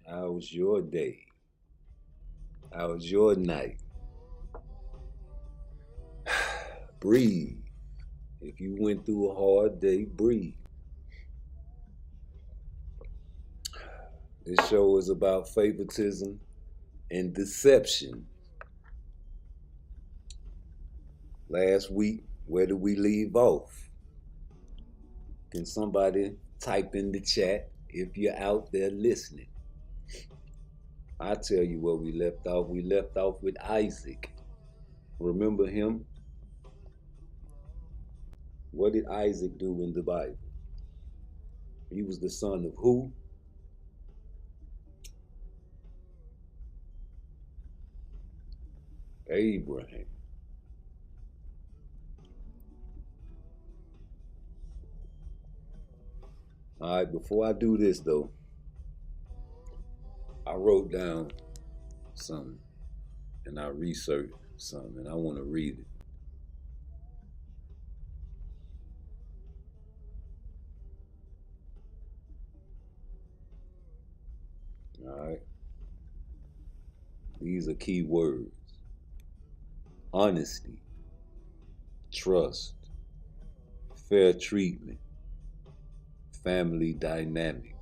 How was your day? How was your night? Breathe. If you went through a hard day, breathe. This show is about favoritism and deception. Last week, where did we leave off? Can somebody type in the chat if you're out there listening? I tell you where we left off. We left off with Isaac. Remember him? What did Isaac do in the Bible? He was the son of who? Abraham. All right, before I do this though, I wrote down something and I researched something and I want to read it. All right. These are key words: honesty, trust, fair treatment, family dynamic.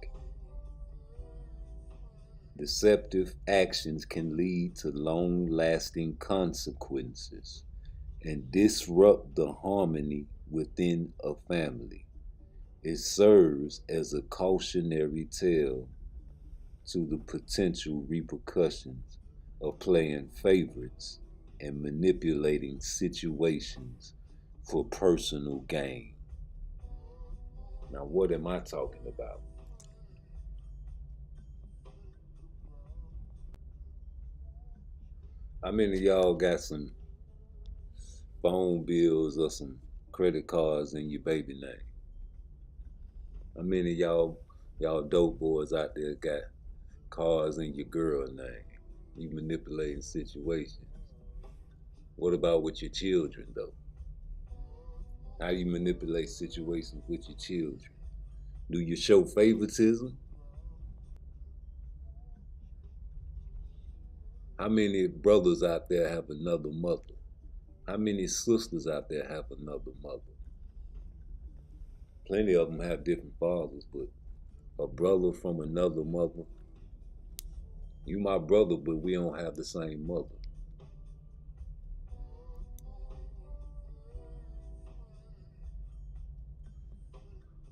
Deceptive actions can lead to long lasting consequences and disrupt the harmony within a family. It serves as a cautionary tale to the potential repercussions of playing favorites and manipulating situations for personal gain. Now, what am I talking about? How many of y'all got some phone bills or some credit cards in your baby name? How many of y'all dope boys out there got cars in your girl name? You manipulating situations. What about with your children though? How you manipulate situations with your children? Do you show favoritism? How many brothers out there have another mother? How many sisters out there have another mother? Plenty of them have different fathers, but a brother from another mother, you my brother, but we don't have the same mother.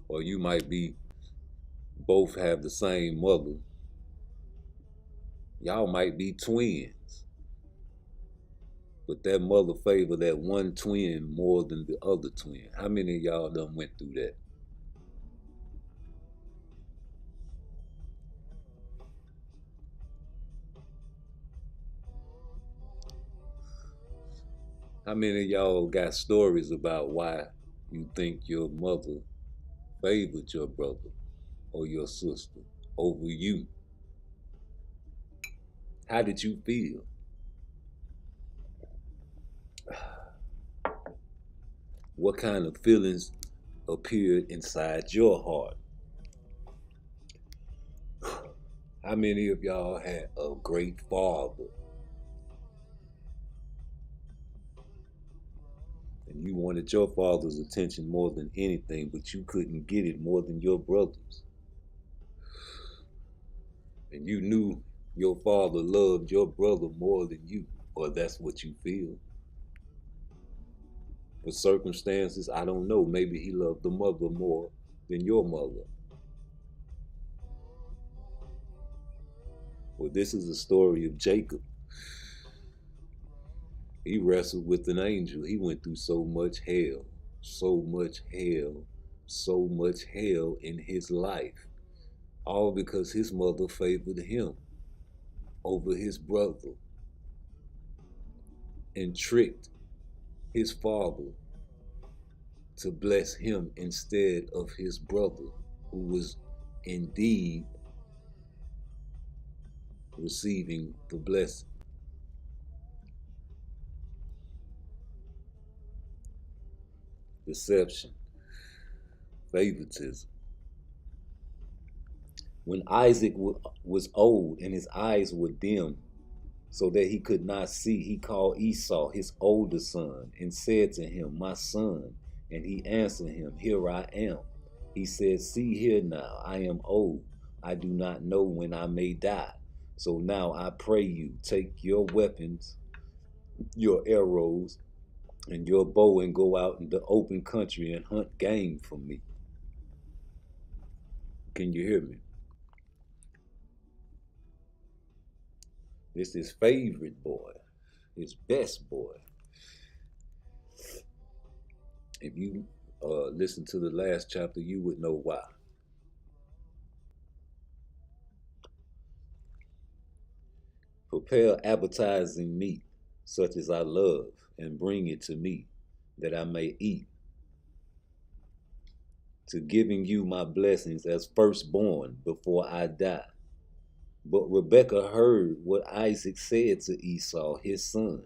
Or you might be both have the same mother. Y'all might be twins, but that mother favor that one twin more than the other twin. How many of y'all done went through that? How many of y'all got stories about why you think your mother favored your brother or your sister over you? How did you feel? What kind of feelings appeared inside your heart? How many of y'all had a great father and you wanted your father's attention more than anything, but you couldn't get it more than your brother's? And you knew your father loved your brother more than you, or that's what you feel. For circumstances, I don't know, maybe he loved the mother more than your mother. Well, this is a story of Jacob. He wrestled with an angel. He went through so much hell, so much hell, so much hell in his life, all because his mother favored him over his brother and tricked his father to bless him instead of his brother, who was indeed receiving the blessing. Deception, favoritism. When Isaac was old and his eyes were dim, so that he could not see, he called Esau, his older son, and said to him, My son. And he answered him, Here I am. He said, See here now, I am old. I do not know when I may die. So now I pray you, take your weapons, your arrows, and your bow, and go out in the open country and hunt game for me. Can you hear me? This is favorite boy, his best boy. If you listen to the last chapter, you would know why. Prepare appetizing meat, such as I love, and bring it to me, that I may eat, to giving you my blessings as firstborn before I die. But Rebekah heard what Isaac said to Esau, his son.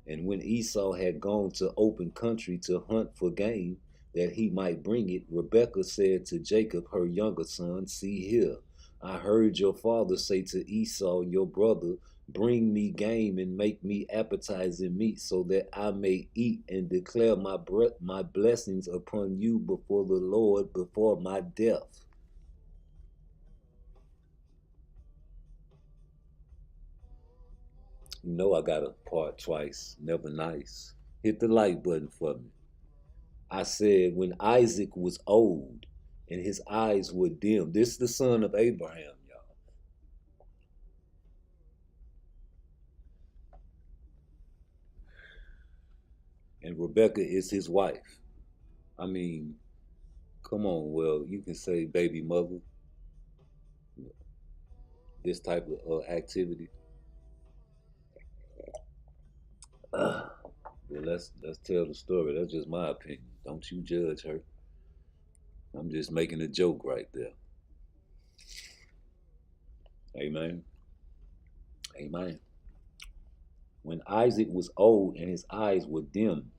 And when Esau had gone to open country to hunt for game, that he might bring it, Rebekah said to Jacob, her younger son, See here, I heard your father say to Esau, your brother, Bring me game and make me appetizing meat, so that I may eat and declare my blessings upon you before the Lord before my death. You know I got a part twice, never nice. Hit the like button for me. I said, when Isaac was old and his eyes were dim, this is the son of Abraham, y'all. And Rebecca is his wife. I mean, come on, well, you can say baby mother, this type of activity. Well, let's tell the story. That's just my opinion. Don't you judge her. I'm just making a joke right there. Amen. Amen. When Isaac was old and his eyes were dim,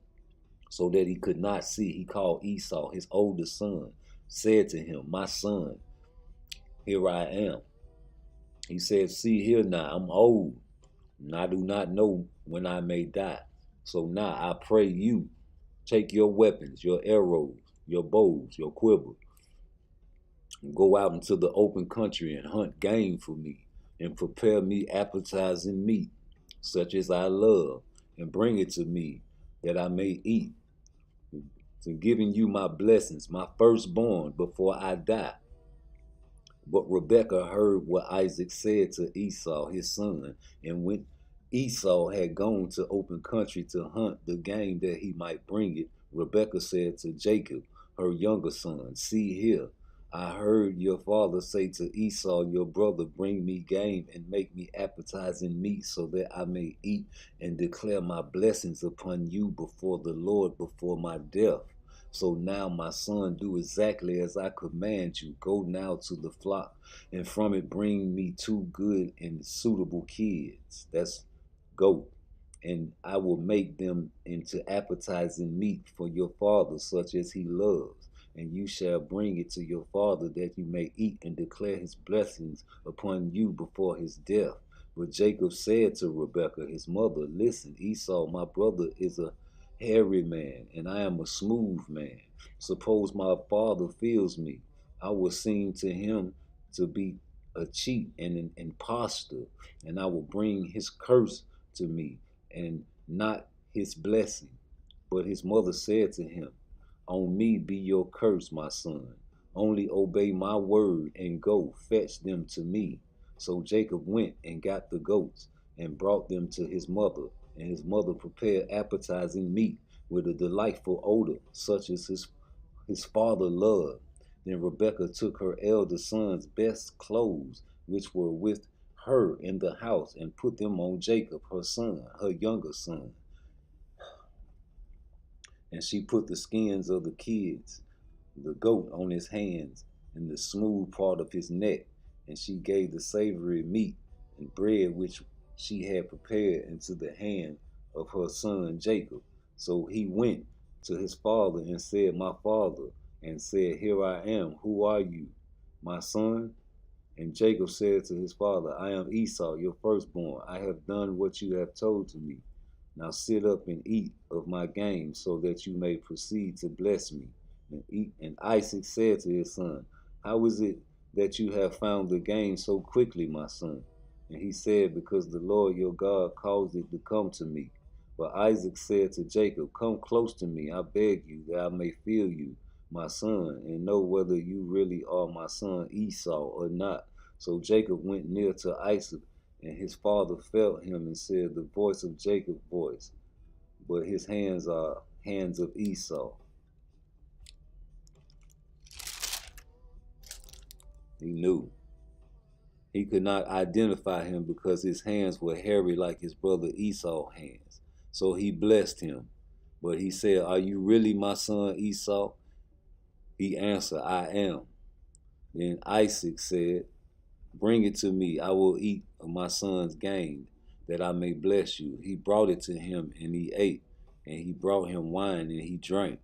so that he could not see, he called Esau, his oldest son, said to him, My son, here I am. He said, See here now, I'm old, and I do not know when I may die. So now I pray you, take your weapons, your arrows, your bows, your quiver, and go out into the open country and hunt game for me, and prepare me appetizing meat, such as I love, and bring it to me, that I may eat, to giving you my blessings, my firstborn, before I die. But Rebekah heard what Isaac said to Esau, his son, and when Esau had gone to open country to hunt the game that he might bring it, Rebekah said to Jacob, her younger son, See here, I heard your father say to Esau, your brother, Bring me game and make me appetizing meat, so that I may eat and declare my blessings upon you before the Lord before my death. So now, my son, do exactly as I command you. Go now to the flock, and from it bring me two good and suitable kids. That's goat. And I will make them into appetizing meat for your father, such as he loves. And you shall bring it to your father, that you may eat and declare his blessings upon you before his death. But Jacob said to Rebekah, his mother, Listen, Esau, my brother, is a hairy man, and I am a smooth man. Suppose my father feels me. I will seem to him to be a cheat and an impostor, and I will bring his curse to me, and not his blessing. But his mother said to him, On me be your curse, my son. Only obey my word and go fetch them to me. So Jacob went and got the goats and brought them to his mother, and his mother prepared appetizing meat with a delightful odor, such as his father loved. Then Rebekah took her elder son's best clothes, which were with her in the house, and put them on Jacob, her son, her younger son. And she put the skins of the goat on his hands and the smooth part of his neck, and she gave the savory meat and bread which she had prepared into the hand of her son Jacob. So he went to his father and said, My father, and said, Here I am. Who are you, my son? And Jacob said to his father, I am Esau, your firstborn. I have done what you have told to me. Now sit up and eat of my game, so that you may proceed to bless me. And Isaac said to his son, how is it that you have found the game so quickly, my son? And he said, because the Lord your God caused it to come to me. But Isaac said to Jacob, come close to me, I beg you, that I may feel you, my son, and know whether you really are my son Esau or not. So Jacob went near to Isaac, and his father felt him and said, the voice of Jacob's voice, but his hands are hands of Esau. He knew. He could not identify him because his hands were hairy like his brother Esau's hands. So he blessed him. But he said, are you really my son Esau? He answered, I am. Then Isaac said, bring it to me. I will eat of my son's game, that I may bless you. He brought it to him, and he ate. And he brought him wine, and he drank.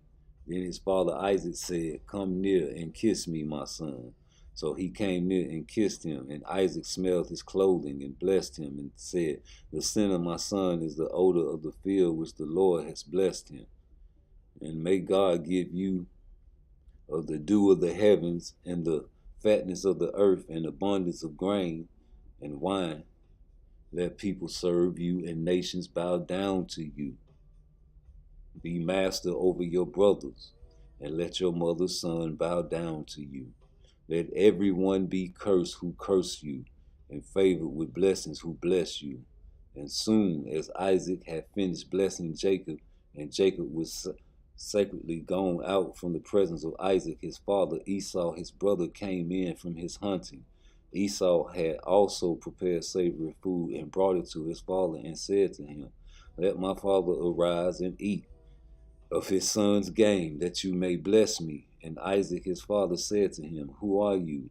Then his father Isaac said, come near and kiss me, my son. So he came near and kissed him. And Isaac smelled his clothing and blessed him and said, the sin of my son is the odor of the field which the Lord has blessed him. And may God give you of the dew of the heavens and the fatness of the earth and abundance of grain and wine. Let people serve you and nations bow down to you. Be master over your brothers, and let your mother's son bow down to you. Let everyone be cursed who curse you, and favored with blessings who bless you. And soon as Isaac had finished blessing Jacob, and Jacob was sacredly gone out from the presence of Isaac his father, Esau his brother came in from his hunting. Esau had also prepared savory food and brought it to his father and said to him, let my father arise and eat of his son's game, that you may bless me. And Isaac his father said to him, who are you?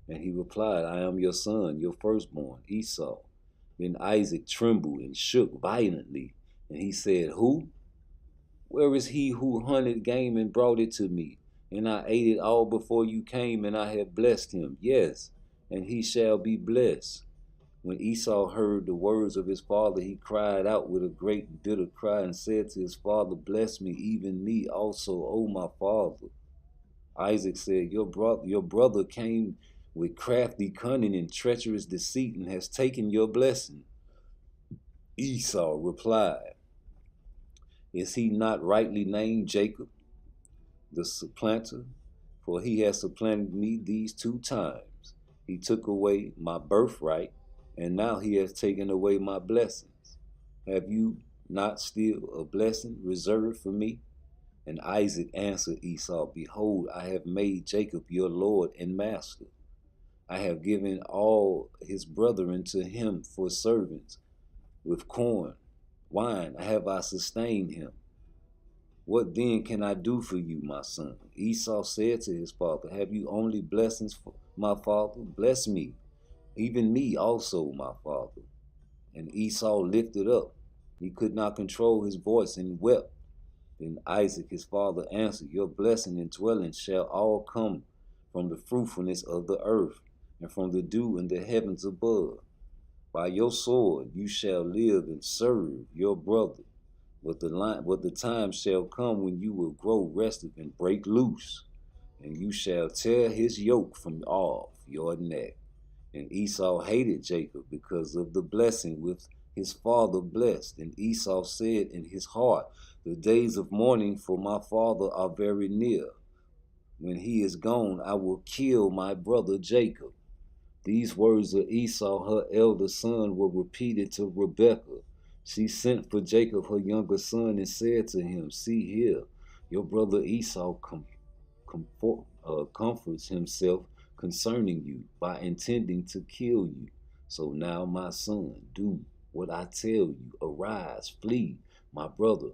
And he replied, I am your son, your firstborn, Esau. Then Isaac trembled and shook violently, and he said, who? Where is he who hunted game and brought it to me? And I ate it all before you came, and I have blessed him. Yes, and he shall be blessed. When Esau heard the words of his father, he cried out with a great bitter cry and said to his father, bless me, even me also, O my father. Isaac said, your brother came with crafty cunning and treacherous deceit and has taken your blessing. Esau replied, is he not rightly named Jacob, the supplanter? For he has supplanted me these 2 times. He took away my birthright, and now he has taken away my blessings. Have you not still a blessing reserved for me? And Isaac answered Esau, behold, I have made Jacob your Lord and master. I have given all his brethren to him for servants. With corn, wine, have I sustained him. What then can I do for you, my son? Esau said to his father, have you only blessings for my father? Bless me, even me also, my father. And Esau lifted up. He could not control his voice and wept. Then Isaac his father answered, your blessing and dwelling shall all come from the fruitfulness of the earth, and from the dew in the heavens above. By your sword you shall live and serve your brother. But the time shall come when you will grow restive and break loose, and you shall tear his yoke from off your neck. And Esau hated Jacob because of the blessing with his father blessed. And Esau said in his heart, the days of mourning for my father are very near. When he is gone, I will kill my brother Jacob. These words of Esau, her elder son, were repeated to Rebekah. She sent for Jacob, her younger son, and said to him, see here, your brother Esau comforts himself concerning you by intending to kill you. So now, my son, do what I tell you. Arise, flee, my brother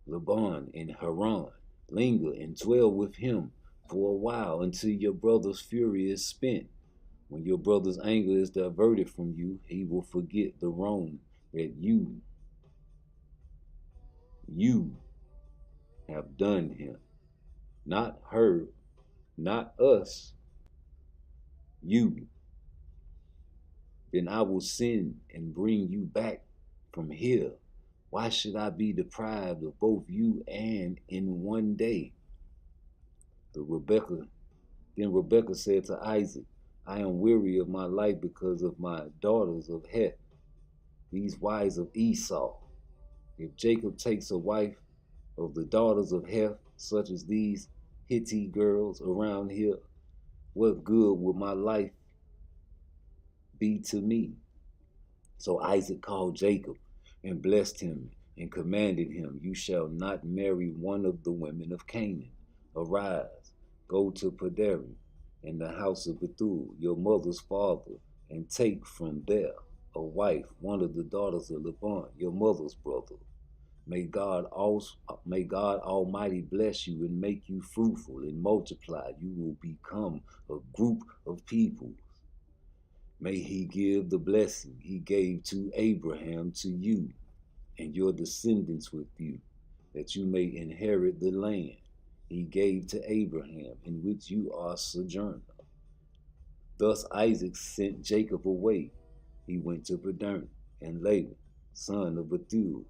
Laban in Haran. Linger and dwell with him for a while until your brother's fury is spent. When your brother's anger is diverted from you, he will forget the wrong that you have done him. Not her, not us, you. then I will send and bring you back from here. Why should I be deprived of both you and in one day? Then Rebekah said to Isaac, I am weary of my life because of my daughters of Heth, these wives of Esau. If Jacob takes a wife of the daughters of Heth, such as these Hittite girls around here, what good will my life be to me? So Isaac called Jacob and blessed him and commanded him, You shall not marry one of the women of Canaan. Arise, go to Padan in the house of Bethuel, your mother's father, and take from there a wife, one of the daughters of Laban, your mother's brother. May God Almighty bless you and make you fruitful and multiply. You will become a group of people. May he give the blessing he gave to Abraham to you and your descendants with you, that you may inherit the land he gave to Abraham, in which you are sojourner. Thus Isaac sent Jacob away. He went to Padan, and Laban, son of Bethuel,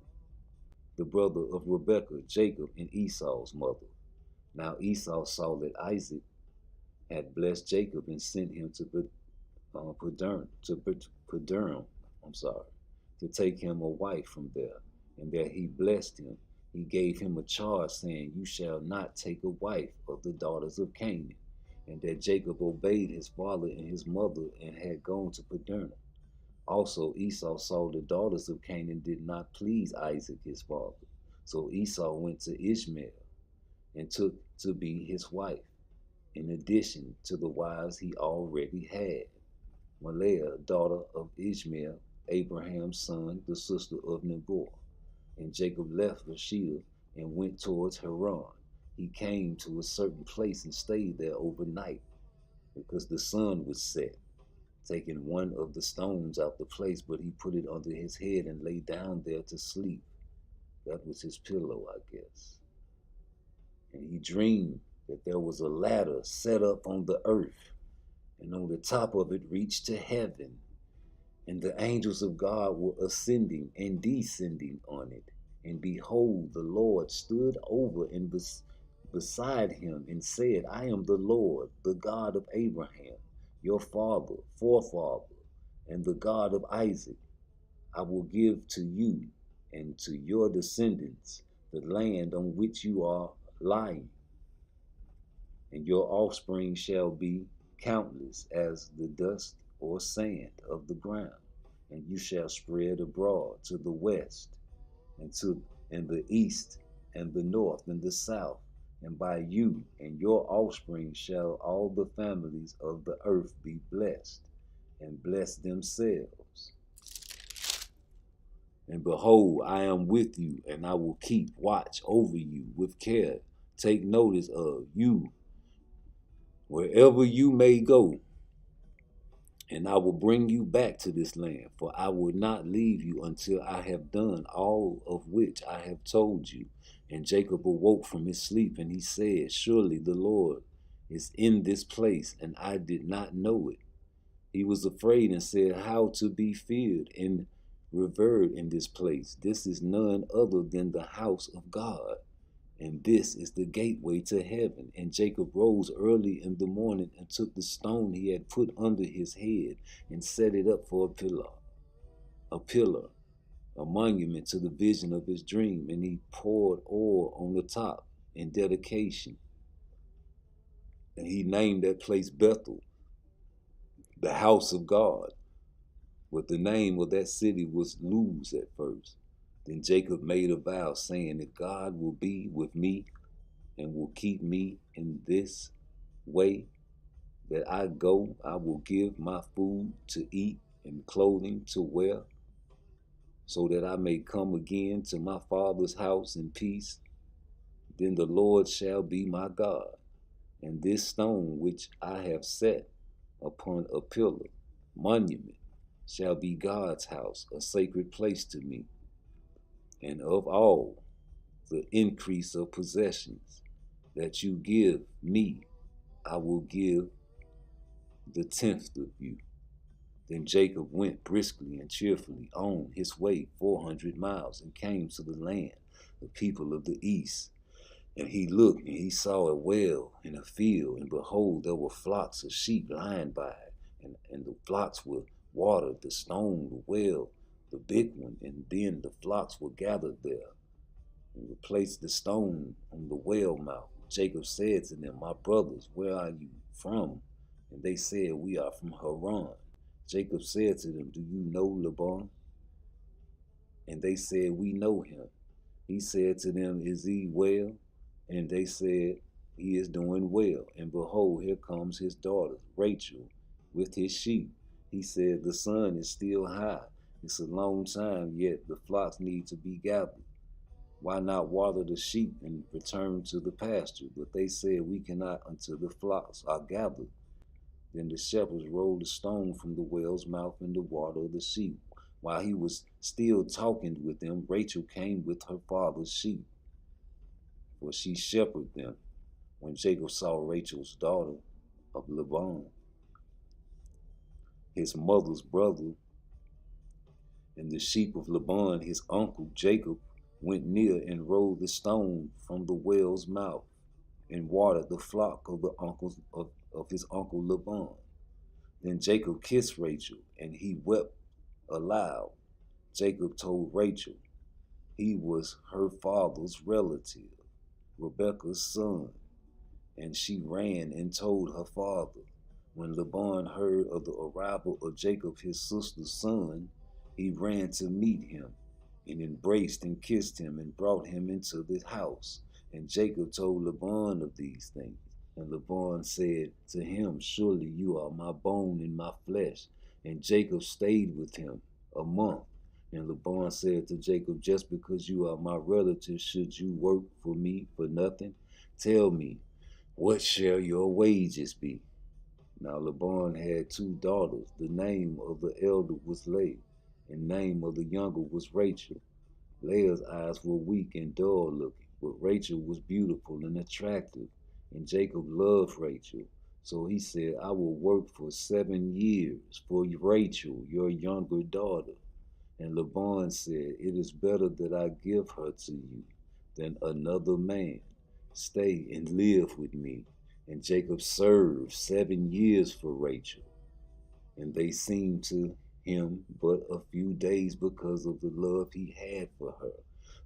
the brother of Rebekah, Jacob, and Esau's mother. Now Esau saw that Isaac had blessed Jacob and sent him to Padan, to take him a wife from there, and that he blessed him. He gave him a charge, saying, You shall not take a wife of the daughters of Canaan. And that Jacob obeyed his father and his mother, and had gone to Padan. Also Esau saw the daughters of Canaan did not please Isaac his father. So Esau went to Ishmael and took to be his wife, in addition to the wives he already had. Maleah, daughter of Ishmael, Abraham's son, the sister of Nabor. And Jacob left Beersheba and went towards Haran. He came to a certain place and stayed there overnight, because the sun was set. Taking one of the stones out the place, but he put it under his head and lay down there to sleep. That was his pillow, I guess. And he dreamed that there was a ladder set up on the earth, and on the top of it reached to heaven, and the angels of God were ascending and descending on it. And behold, the Lord stood over and beside him and said, I am the Lord, the God of Abraham, your forefather, and the God of Isaac. I will give to you and to your descendants the land on which you are lying, and your offspring shall be countless as the dust or sand of the ground, and you shall spread abroad to the west and the east and the north and the south, and by you and your offspring shall all the families of the earth be blessed, and bless themselves. And behold, I am with you, and I will keep watch over you with care. Take notice of you wherever you may go, and I will bring you back to this land, for I will not leave you until I have done all of which I have told you. And Jacob awoke from his sleep, and he said, Surely the Lord is in this place, and I did not know it. He was afraid and said, How to be feared and revered in this place? This is none other than the house of God, and this is the gateway to heaven. And Jacob rose early in the morning and took the stone he had put under his head and set it up for a monument to the vision of his dream. And he poured oil on the top in dedication. And he named that place Bethel, the house of God. But the name of that city was Luz at first. Then Jacob made a vow, saying, If God will be with me and will keep me in this way that I go, I will give my food to eat and clothing to wear, so that I may come again to my father's house in peace. Then the Lord shall be my God, and this stone which I have set upon a pillar, monument, shall be God's house, a sacred place to me. And of all the increase of possessions that you give me, I will give the tenth of you. Then Jacob went briskly and cheerfully on his way 400 miles and came to the land, the people of the east. And he looked, and he saw a well in a field, and behold, there were flocks of sheep lying by it, and the flocks were watered, the stone, the well, the big one, and then the flocks were gathered there, and replaced the stone on the well mouth. Jacob said to them, My brothers, where are you from? And they said, We are from Haran. Jacob said to them, Do you know Laban? And they said, We know him. He said to them, Is he well? And they said, He is doing well. And behold, here comes his daughter, Rachel, with his sheep. He said, The sun is still high. It's a long time, yet the flocks need to be gathered. Why not water the sheep and return to the pasture? But they said, We cannot until the flocks are gathered. Then the shepherds rolled a stone from the well's mouth in the water of the sheep. While he was still talking with them, Rachel came with her father's sheep, for she shepherded them. When Jacob saw Rachel's daughter of Laban, his mother's brother, and the sheep of Laban, his uncle, Jacob went near and rolled the stone from the well's mouth and watered the flock of the uncles of his uncle Laban. Then Jacob kissed Rachel, and he wept aloud. Jacob told Rachel he was her father's relative, Rebekah's son, and she ran and told her father. When Laban heard of the arrival of Jacob, his sister's son, he ran to meet him and embraced and kissed him and brought him into the house. And Jacob told Laban of these things. And Laban said to him, Surely you are my bone and my flesh. And Jacob stayed with him a month. And Laban said to Jacob, Just because you are my relative, should you work for me for nothing? Tell me, what shall your wages be? Now Laban had 2 daughters. The name of the elder was Leah, and the name of the younger was Rachel. Leah's eyes were weak and dull looking, but Rachel was beautiful and attractive, and Jacob loved Rachel. So he said, I will work for 7 years for Rachel, your younger daughter. And Laban said, It is better that I give her to you than another man. Stay and live with me. And Jacob served 7 years for Rachel, and they seemed to him but a few days because of the love he had for her.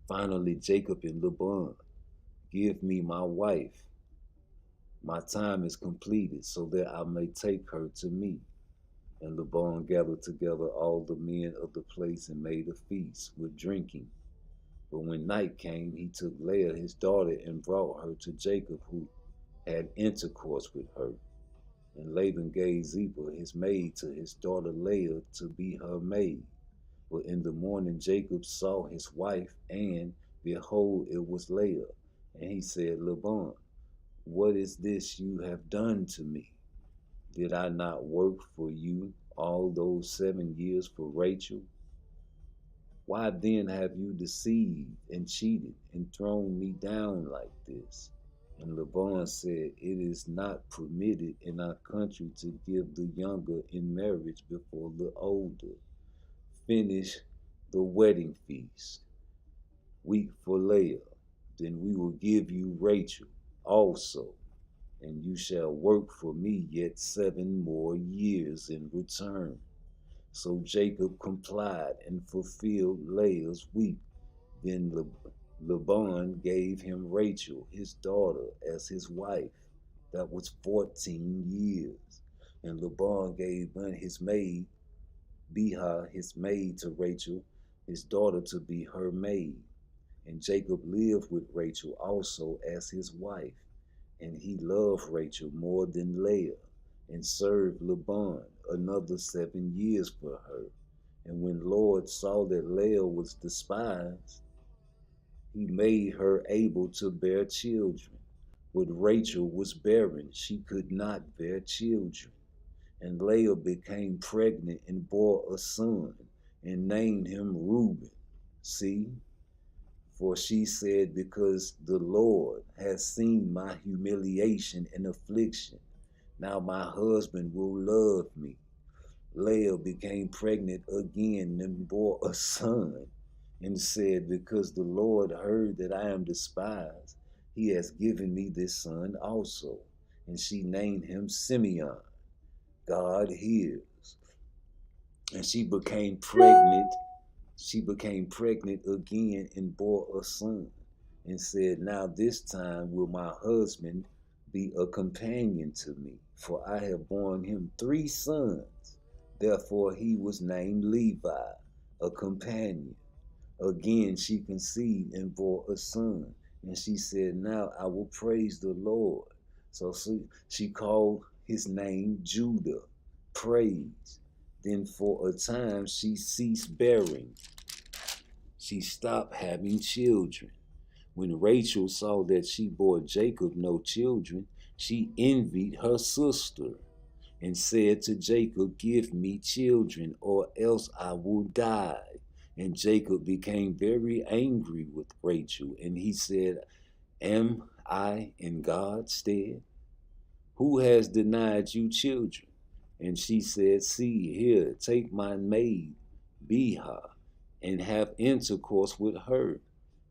Finally, Jacob and Laban, Give me my wife. My time is completed so that I may take her to me. And Laban gathered together all the men of the place and made a feast with drinking. But when night came, he took Leah his daughter and brought her to Jacob, who had intercourse with her. And Laban gave Zilpah his maid to his daughter Leah to be her maid. But in the morning Jacob saw his wife, and behold, it was Leah. And he said, Laban, what is this you have done to me? Did I not work for you all those 7 years for Rachel? Why then have you deceived and cheated and thrown me down like this? And Laban said, It is not permitted in our country to give the younger in marriage before the older. Finish the wedding feast. Weep for Leah, then we will give you Rachel also, and you shall work for me yet 7 more years in return. So Jacob complied and fulfilled Leah's week. Then Laban gave him Rachel, his daughter, as his wife. That was 14 years. And Laban gave his maid, Bilhah, his maid, to Rachel, his daughter, to be her maid. And Jacob lived with Rachel also as his wife. And he loved Rachel more than Leah, and served Laban another 7 years for her. And when Lord saw that Leah was despised, he made her able to bear children. But Rachel was barren, she could not bear children. And Leah became pregnant and bore a son, and named him Reuben. See? For she said, Because the Lord has seen my humiliation and affliction, now my husband will love me. Leah became pregnant again and bore a son, and said, because the Lord heard that I am despised, he has given me this son also. And she named him Simeon. God hears. And she became pregnant again and bore a son, and said, now this time will my husband be a companion to me, for I have borne him 3 sons. Therefore he was named Levi, a companion. Again she conceived and bore a son, and she said, now I will praise the Lord. So she called his name Judah, praise. Then for a time she ceased bearing. She stopped having children. When Rachel saw that she bore Jacob no children, she envied her sister and said to Jacob, give me children, or else I will die. And Jacob became very angry with Rachel, and he said, am I in God's stead? Who has denied you children? And she said, see here, take my maid, Bilhah, and have intercourse with her.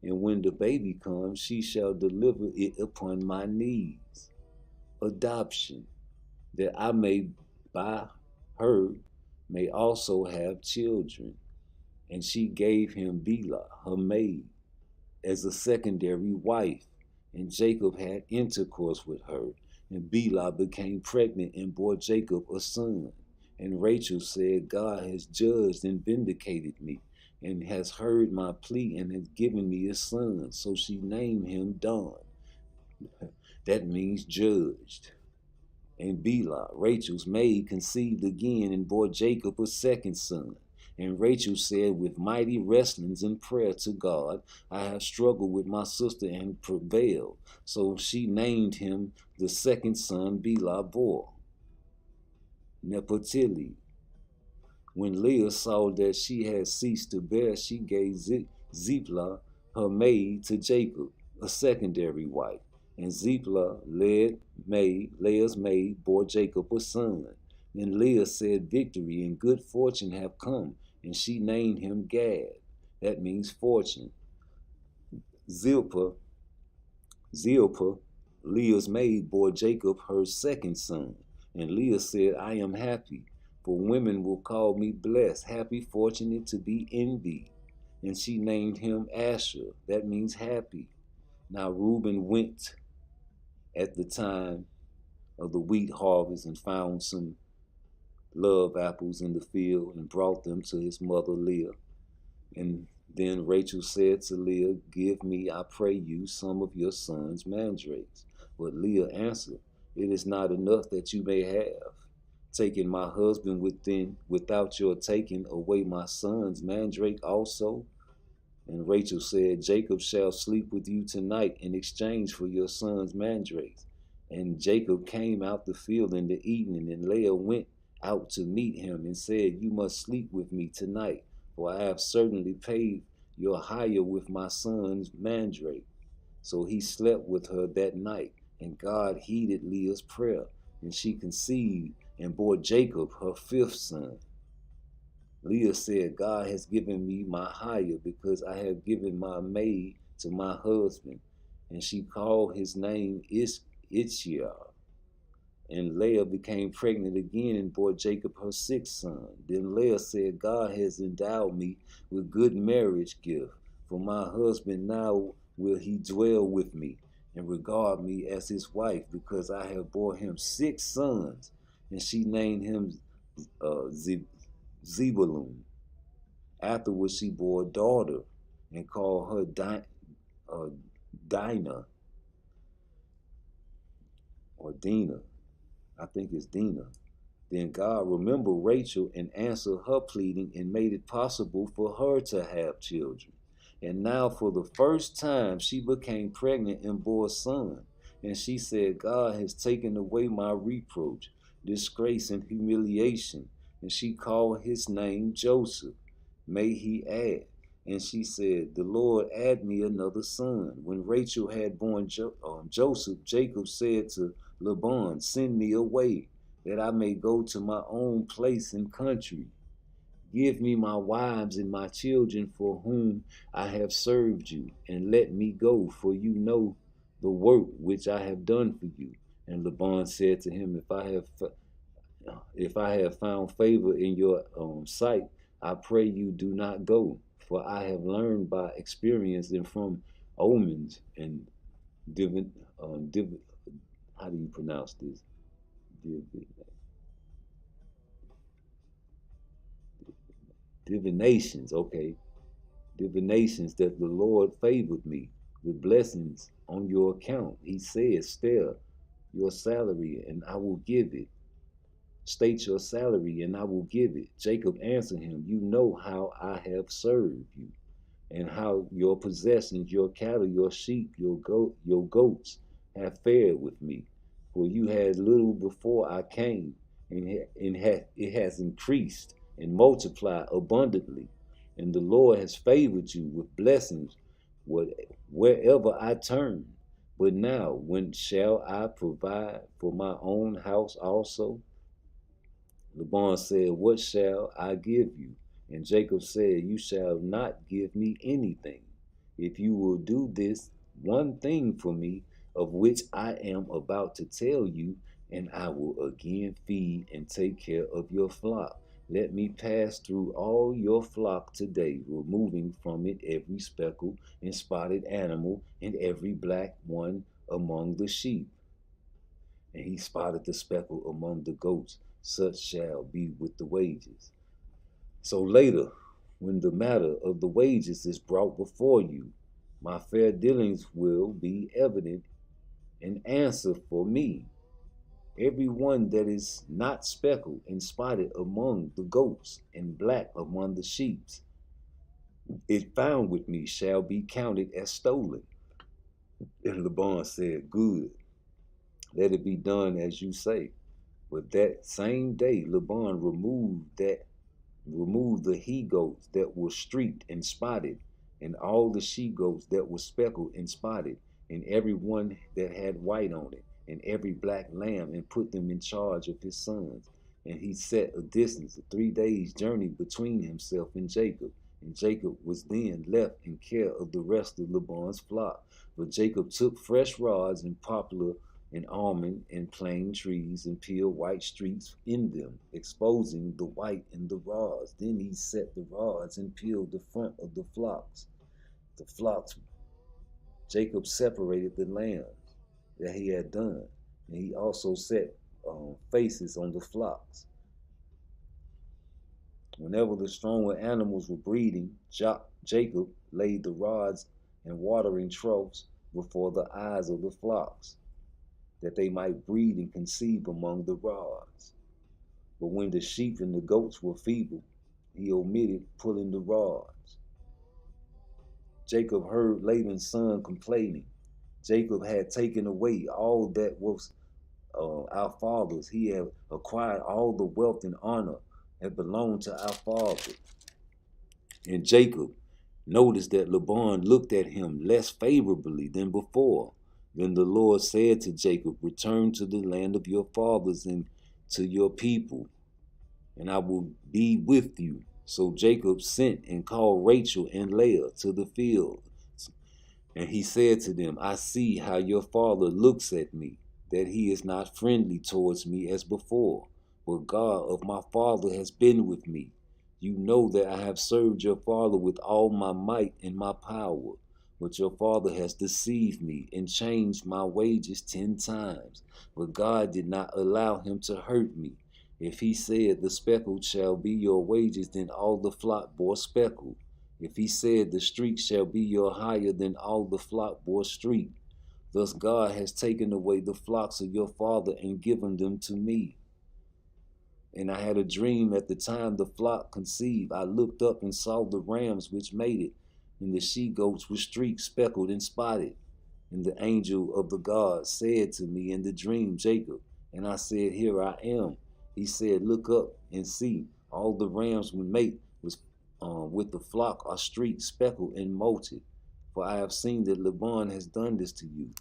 And when the baby comes, she shall deliver it upon my knees. Adoption, that I may by her may also have children. And she gave him Bilhah, her maid, as a secondary wife. And Jacob had intercourse with her. And Bilhah became pregnant and bore Jacob a son. And Rachel said, God has judged and vindicated me, and has heard my plea, and has given me a son. So she named him Dan. That means judged. And Bilhah, Rachel's maid, conceived again and bore Jacob a second son. And Rachel said, with mighty wrestlings and prayer to God, I have struggled with my sister and prevailed. So she named him the second son Bilhah bore, Nephtali. When Leah saw that she had ceased to bear, she gave Zilpah, her maid, to Jacob, a secondary wife. And Zilpah, Leah's maid, bore Jacob a son. Then Leah said, victory and good fortune have come, and she named him Gad. That means fortune. Zilpah, Leah's maid, bore Jacob her second son. And Leah said, I am happy, for women will call me blessed, happy, fortunate, to be envied. And she named him Asher. That means happy. Now Reuben went at the time of the wheat harvest and found some love apples in the field and brought them to his mother Leah. And then Rachel said to Leah, give me, I pray you, some of your son's mandrakes. But Leah answered, it is not enough that you may have taken my husband without your taking away my son's mandrake also. And Rachel said, Jacob shall sleep with you tonight in exchange for your son's mandrakes. And Jacob came out the field in the evening, and Leah went out to meet him and said, you must sleep with me tonight, for I have certainly paid your hire with my son's mandrake. So he slept with her that night, and God heeded Leah's prayer, and she conceived and bore Jacob her 5th son. Leah said, God has given me my hire, because I have given my maid to my husband. And she called his name Itchiar. And Leah became pregnant again and bore Jacob her 6th son. Then Leah said, God has endowed me with good marriage gift, for my husband now will he dwell with me and regard me as his wife, because I have bore him 6 sons. And she named him Zebulun. Afterwards she bore a daughter and called her Dinah, or Dina. I think it's Dina. Then God remembered Rachel and answered her pleading and made it possible for her to have children. And now for the first time she became pregnant and bore a son. And she said, God has taken away my reproach, disgrace, and humiliation. And she called his name Joseph. May he add. And she said, the Lord add me another son. When Rachel had born Joseph, Jacob said to Laban, send me away, that I may go to my own place and country. Give me my wives and my children for whom I have served you, and let me go, for you know the work which I have done for you. And Laban said to him, if I have found favor in your sight, I pray you do not go, for I have learned by experience and from omens and divin, div, how do you pronounce this? Div, divinations, okay, divinations that the Lord favored me with blessings on your account. He said, "Spare your salary, and I will give it. State your salary, and I will give it." Jacob answered him, "You know how I have served you, and how your possessions, your cattle, your sheep, your goats have fared with me. For you had little before I came, and it has increased and multiplied abundantly. And the Lord has favored you with blessings wherever I turn. But now, when shall I provide for my own house also?" Laban said, "What shall I give you?" And Jacob said, "You shall not give me anything. If you will do this one thing for me, of which I am about to tell you, and I will again feed and take care of your flock. Let me pass through all your flock today, removing from it every speckled and spotted animal and every black one among the sheep." And he spotted the speckle among the goats. Such shall be with the wages. So later, when the matter of the wages is brought before you, my fair dealings will be evident and answer for me. Every one that is not speckled and spotted among the goats and black among the sheep, if found with me, shall be counted as stolen. And Laban said, "Good, let it be done as you say." But that same day Laban removed the he goats that were streaked and spotted, and all the she goats that were speckled and spotted, and every one that had white on it, and every black lamb, and put them in charge of his sons. And he set a distance of 3 days' journey between himself and Jacob. And Jacob was then left in care of the rest of Laban's flock. But Jacob took fresh rods and poplar and almond and plane trees, and peeled white streaks in them, exposing the white in the rods. Then he set the rods and peeled the front of the flocks. The flocks, Jacob separated the lambs that he had done, and he also set faces on the flocks. Whenever the stronger animals were breeding, Jacob laid the rods and watering troughs before the eyes of the flocks, that they might breed and conceive among the rods. But when the sheep and the goats were feeble, he omitted pulling the rods. Jacob heard Laban's son complaining. Jacob had taken away all that was our father's. He had acquired all the wealth and honor that belonged to our father. And Jacob noticed that Laban looked at him less favorably than before. Then the Lord said to Jacob, "Return to the land of your fathers and to your people, and I will be with you." So Jacob sent and called Rachel and Leah to the field. And he said to them, "I see how your father looks at me, that he is not friendly towards me as before. But God of my father has been with me. You know that I have served your father with all my might and my power. But your father has deceived me and changed my wages 10 times. But God did not allow him to hurt me. If he said, 'The speckled shall be your wages,' then all the flock bore speckled. If he said, 'The streak shall be your hire,' then all the flock bore streak. Thus God has taken away the flocks of your father and given them to me. And I had a dream at the time the flock conceived. I looked up and saw the rams which made it, and the she-goats were streaked, speckled, and spotted. And the angel of the God said to me in the dream, 'Jacob.' And I said, 'Here I am.' He said, 'Look up and see. All the rams when mate was with the flock are streaked, speckled, and molted. For I have seen that Laban has done this to you.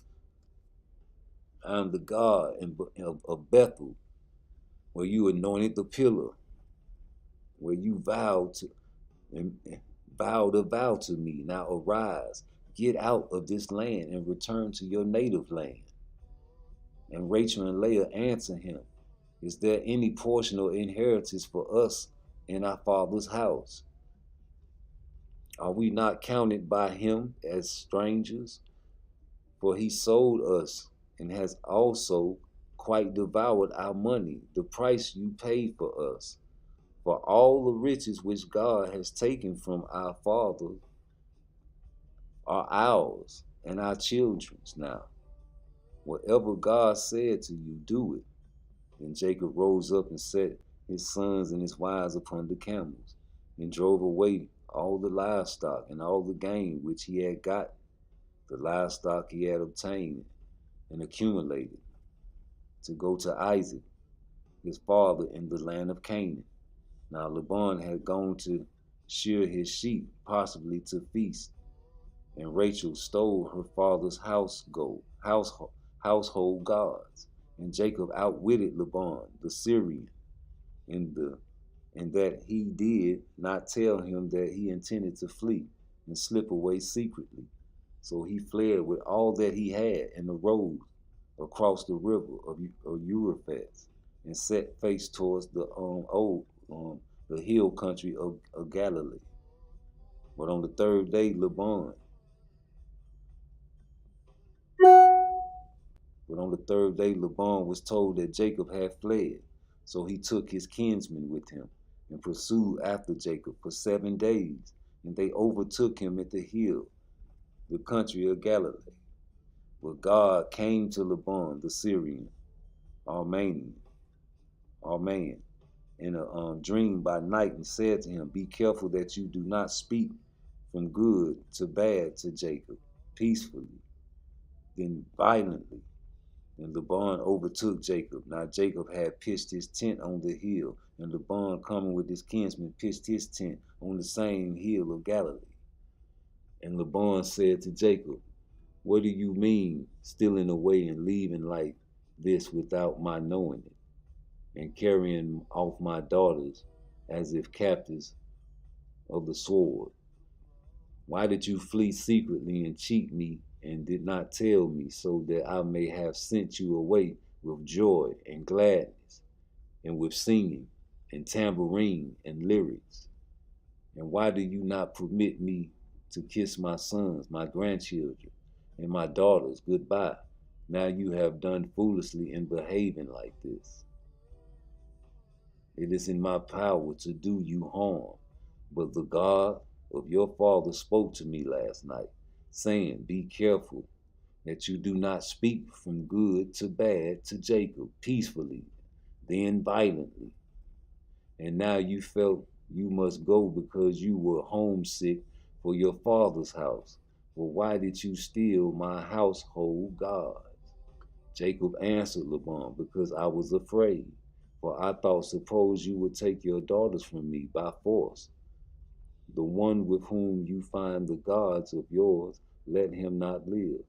I am the God of Bethel, where you anointed the pillar, where you vowed a vow to me. Now arise, get out of this land and return to your native land. And Rachel and Leah answered him, is there any portion or inheritance for us in our father's house? Are we not counted by him as strangers? For he sold us and has also quite devoured our money, the price you paid for us. For all the riches which God has taken from our father are ours and our children's now. Whatever God said to you, do it. Then Jacob rose up and set his sons and his wives upon the camels, and drove away all the livestock and all the gain which he had gotten, the livestock he had obtained and accumulated, to go to Isaac, his father, in the land of Canaan. Now Laban had gone to shear his sheep, possibly to feast, and Rachel stole her father's household gods. And Jacob outwitted Laban, the Syrian, in that he did not tell him that he intended to flee and slip away secretly. So he fled with all that he had and arose across the river of Euphrates and set face towards the hill country of Galilee. But on the third day, Laban was told that Jacob had fled. So he took his kinsmen with him and pursued after Jacob for 7 days. And they overtook him at the hill, the country of Galilee. But God came to Laban, the Syrian, Armenian, in a dream by night and said to him, be careful that you do not speak from good to bad to Jacob, peacefully, then violently. And Laban overtook Jacob. Now Jacob had pitched his tent on the hill, and Laban, coming with his kinsmen, pitched his tent on the same hill of Galilee. And Laban said to Jacob, what do you mean, stealing away and leaving like this without my knowing it, and carrying off my daughters as if captives of the sword? Why did you flee secretly and cheat me and did not tell me, so that I may have sent you away with joy and gladness, and with singing and tambourine and lyrics? And why do you not permit me to kiss my sons, my grandchildren, and my daughters goodbye? Now you have done foolishly in behaving like this. It is in my power to do you harm, but the God of your father spoke to me last night, saying, be careful that you do not speak from good to bad to Jacob, peacefully, then violently. And now you felt you must go because you were homesick for your father's house. Well, why did you steal my household gods? Jacob answered Laban, because I was afraid, for I thought, suppose you would take your daughters from me by force. The one with whom you find the gods of yours, let him not live.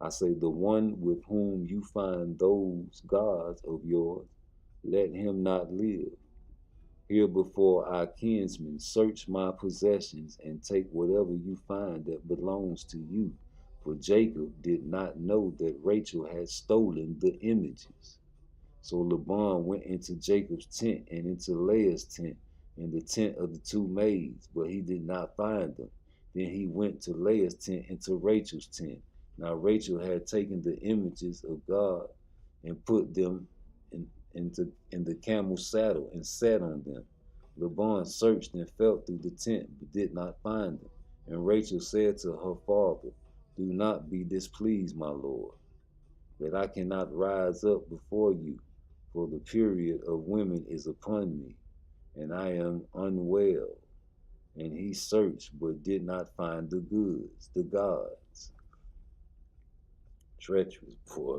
I say, the one with whom you find those gods of yours, let him not live. Here before our kinsmen, search my possessions and take whatever you find that belongs to you. For Jacob did not know that Rachel had stolen the images. So Laban went into Jacob's tent and into Leah's tent and the tent of the 2 maids, but he did not find them. Then he went to Leah's tent and to Rachel's tent. Now Rachel had taken the images of God and put them in the camel's saddle and sat on them. Laban searched and felt through the tent, but did not find them. And Rachel said to her father, do not be displeased, my lord, that I cannot rise up before you, for the period of women is upon me, and I am unwell. And he searched, but did not find the gods. Treacherous, boy.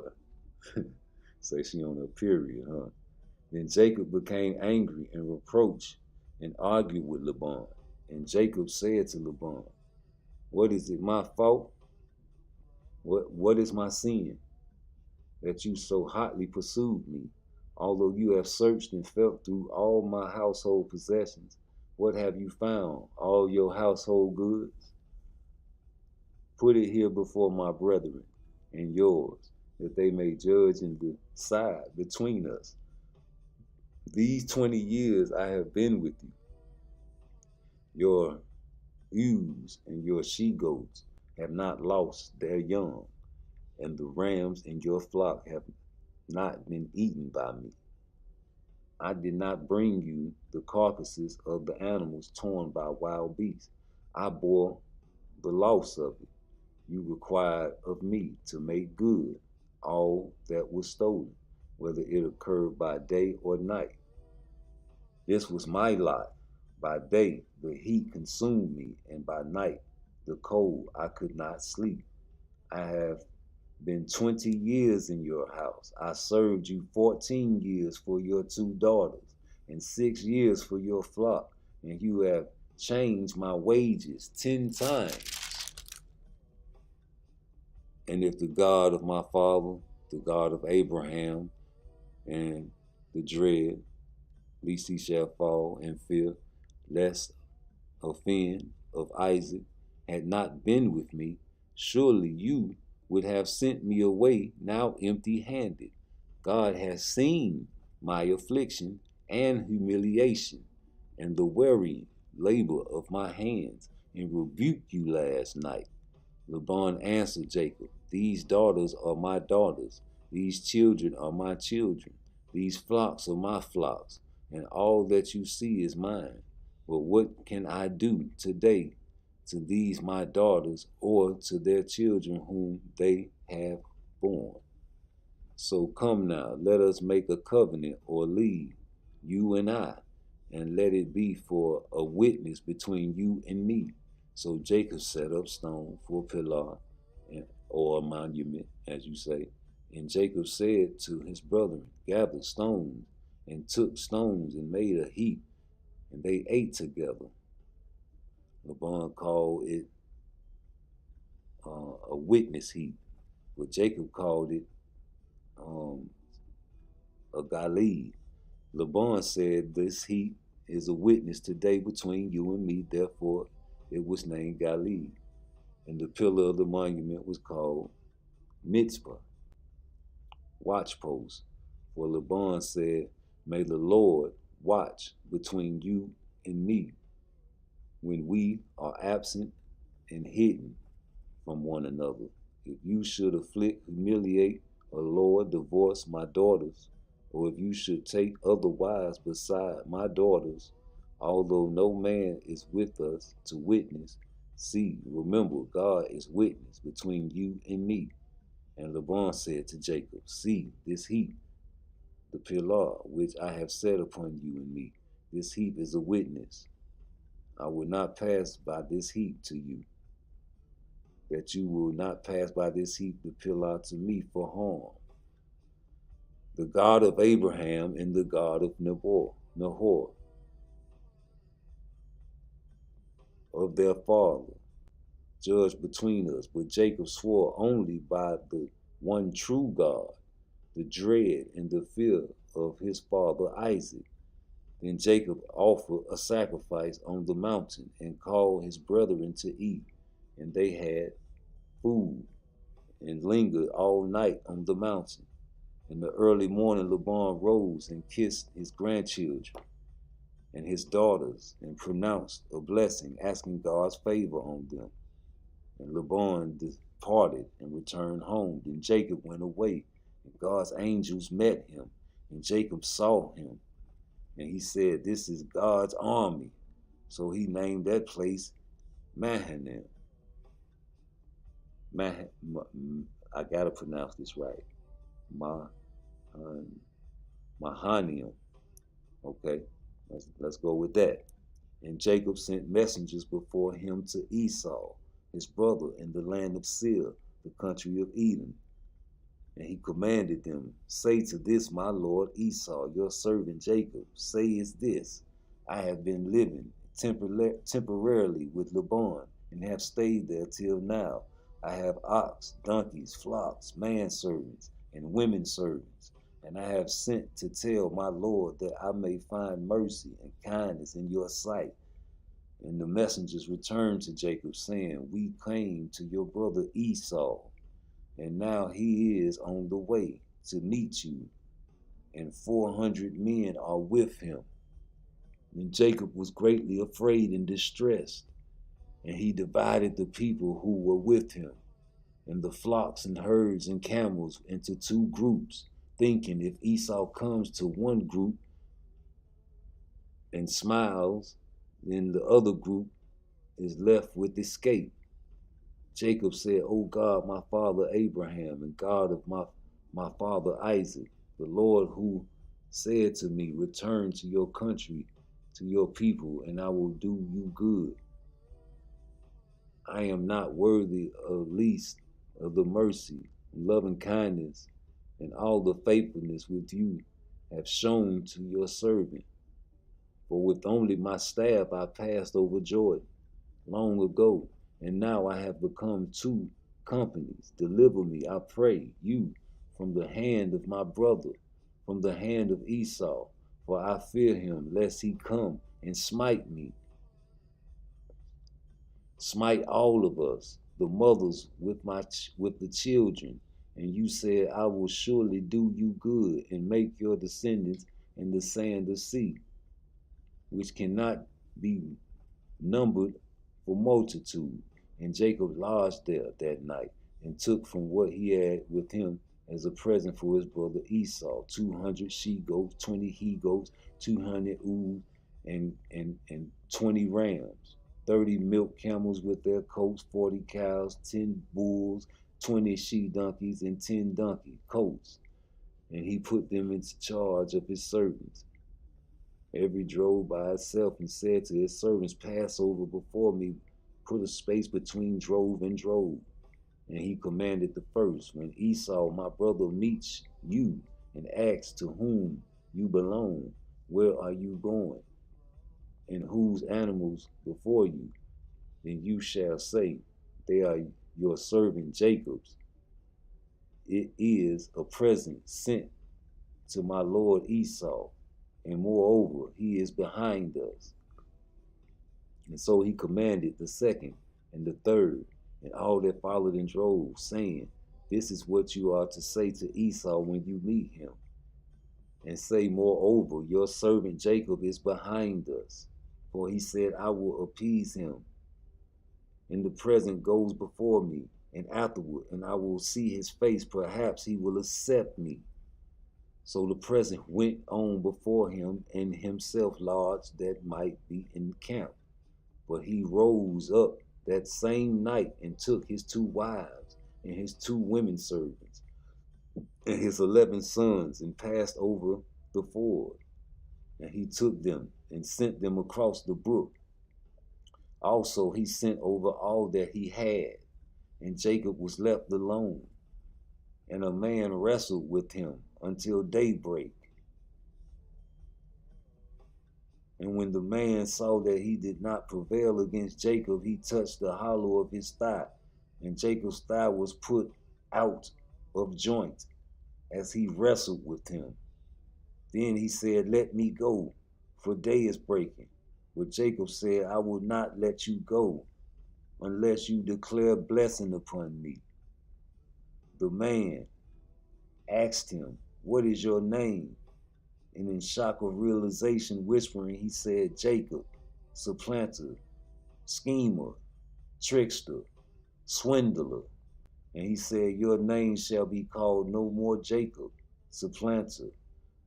Say she on her period, huh? Then Jacob became angry and reproached and argued with Laban. And Jacob said to Laban, what is it, my fault? What is my sin, that you so hotly pursued me? Although you have searched and felt through all my household possessions, what have you found? All your household goods? Put it here before my brethren and yours, that they may judge and decide between us. These 20 years I have been with you. Your ewes and your she-goats have not lost their young, and the rams in your flock have not been eaten by me. I did not bring you the carcasses of the animals torn by wild beasts. I bore the loss of it. You required of me to make good all that was stolen, whether it occurred by day or night. This was my lot. By day the heat consumed me, and by night the cold I could not sleep. I have been 20 years in your house. I served you 14 years for your 2 daughters, and 6 years for your flock, and you have changed my wages 10 times. And if the God of my father, the God of Abraham, and the dread, lest he shall fall in fear, lest offend of Isaac, had not been with me, surely you would have sent me away now empty-handed. God has seen my affliction and humiliation, and the wearying labor of my hands, and rebuked you last night. Laban answered Jacob, these daughters are my daughters, these children are my children, these flocks are my flocks, and all that you see is mine. But what can I do today to these my daughters, or to their children whom they have borne? So come now, let us make a covenant or league, you and I, and let it be for a witness between you and me. So Jacob set up stone for a pillar, or a monument, as you say. And Jacob said to his brethren, gather stones, and took stones and made a heap, and they ate together. Laban called it a witness heap, but Jacob called it a galid. Laban said, this heap is a witness today between you and me, therefore it was named Galid. And the pillar of the monument was called Mitzvah, watch post. For Laban said, may the Lord watch between you and me when we are absent and hidden from one another. If you should afflict, humiliate, or Lord, divorce my daughters, or if you should take other wives beside my daughters, although no man is with us to witness, see, remember, God is witness between you and me. And Laban said to Jacob, see, this heap, the pillar which I have set upon you and me, this heap is a witness. I will not pass by this heap to you, that you will not pass by this heap the pillar to me for harm. The God of Abraham and the God of Nahor, of their father, judge between us. But Jacob swore only by the one true God, the dread and the fear of his father Isaac. Then Jacob offered a sacrifice on the mountain and called his brethren to eat, and they had food and lingered all night on the mountain. In the early morning, Laban rose and kissed his grandchildren and his daughters and pronounced a blessing, asking God's favor on them. And Laban departed and returned home. Then Jacob went away, and God's angels met him, and Jacob saw him. And he said, this is God's army. So he named that place Mahanaim. I gotta pronounce this right. Mahanaim. Okay, let's go with that. And Jacob sent messengers before him to Esau, his brother, in the land of Seir, the country of Edom. And he commanded them, say to this my lord Esau, your servant Jacob, say is this, I have been living temporarily with Laban, and have stayed there till now. I have ox, donkeys, flocks, manservants, and women servants. And I have sent to tell my Lord that I may find mercy and kindness in your sight. And the messengers returned to Jacob, saying, We came to your brother Esau, and now he is on the way to meet you, and 400 men are with him. And Jacob was greatly afraid and distressed, and he divided the people who were with him, and the flocks and herds and camels into two groups, thinking if Esau comes to one group and smiles, then the other group is left with escape. Jacob said, O God, my father Abraham, and God of my father Isaac, the Lord who said to me, Return to your country, to your people, and I will do you good. I am not worthy of least of the mercy, and loving kindness, and all the faithfulness which you have shown to your servant. For with only my staff I passed over Jordan long ago, and now I have become two companies. Deliver me, I pray you, from the hand of my brother, from the hand of Esau, for I fear him, lest he come and smite me. Smite all of us, the mothers with the children. And you said, I will surely do you good and make your descendants in the sand of sea, which cannot be numbered for multitude. And Jacob lodged there that night, and took from what he had with him as a present for his brother Esau 200 she goats, 20 he goats, 200 ewes, and 20 rams, 30 milk camels with their coats, 40 cows, 10 bulls, 20 she donkeys, and 10 donkey coats. And he put them into charge of his servants. Every drove by itself, and said to his servants, Pass over before me, put a space between drove and drove. And he commanded the first, When Esau, my brother, meets you and asks to whom you belong, where are you going, and whose animals before you, then you shall say, They are your servant Jacob's. It is a present sent to my lord Esau, and moreover, he is behind us. And so he commanded the second and the third, and all that followed in droves, saying, This is what you are to say to Esau when you meet him. And say, moreover, your servant Jacob is behind us. For he said, I will appease him. In the present goes before me, and afterward, and I will see his face, perhaps he will accept me. So the present went on before him, and himself lodged that might be in camp. But he rose up that same night and took his 2 wives and his 2 women servants and his 11 sons and passed over the ford. And he took them and sent them across the brook. Also he sent over all that he had, and Jacob was left alone. And a man wrestled with him until daybreak. And when the man saw that he did not prevail against Jacob, he touched the hollow of his thigh, and Jacob's thigh was put out of joint as he wrestled with him. Then he said, Let me go, for day is breaking. But Jacob said, I will not let you go unless you declare blessing upon me. The man asked him, What is your name? And in shock of realization, whispering, he said, Jacob, supplanter, schemer, trickster, swindler. And he said, Your name shall be called no more Jacob, supplanter,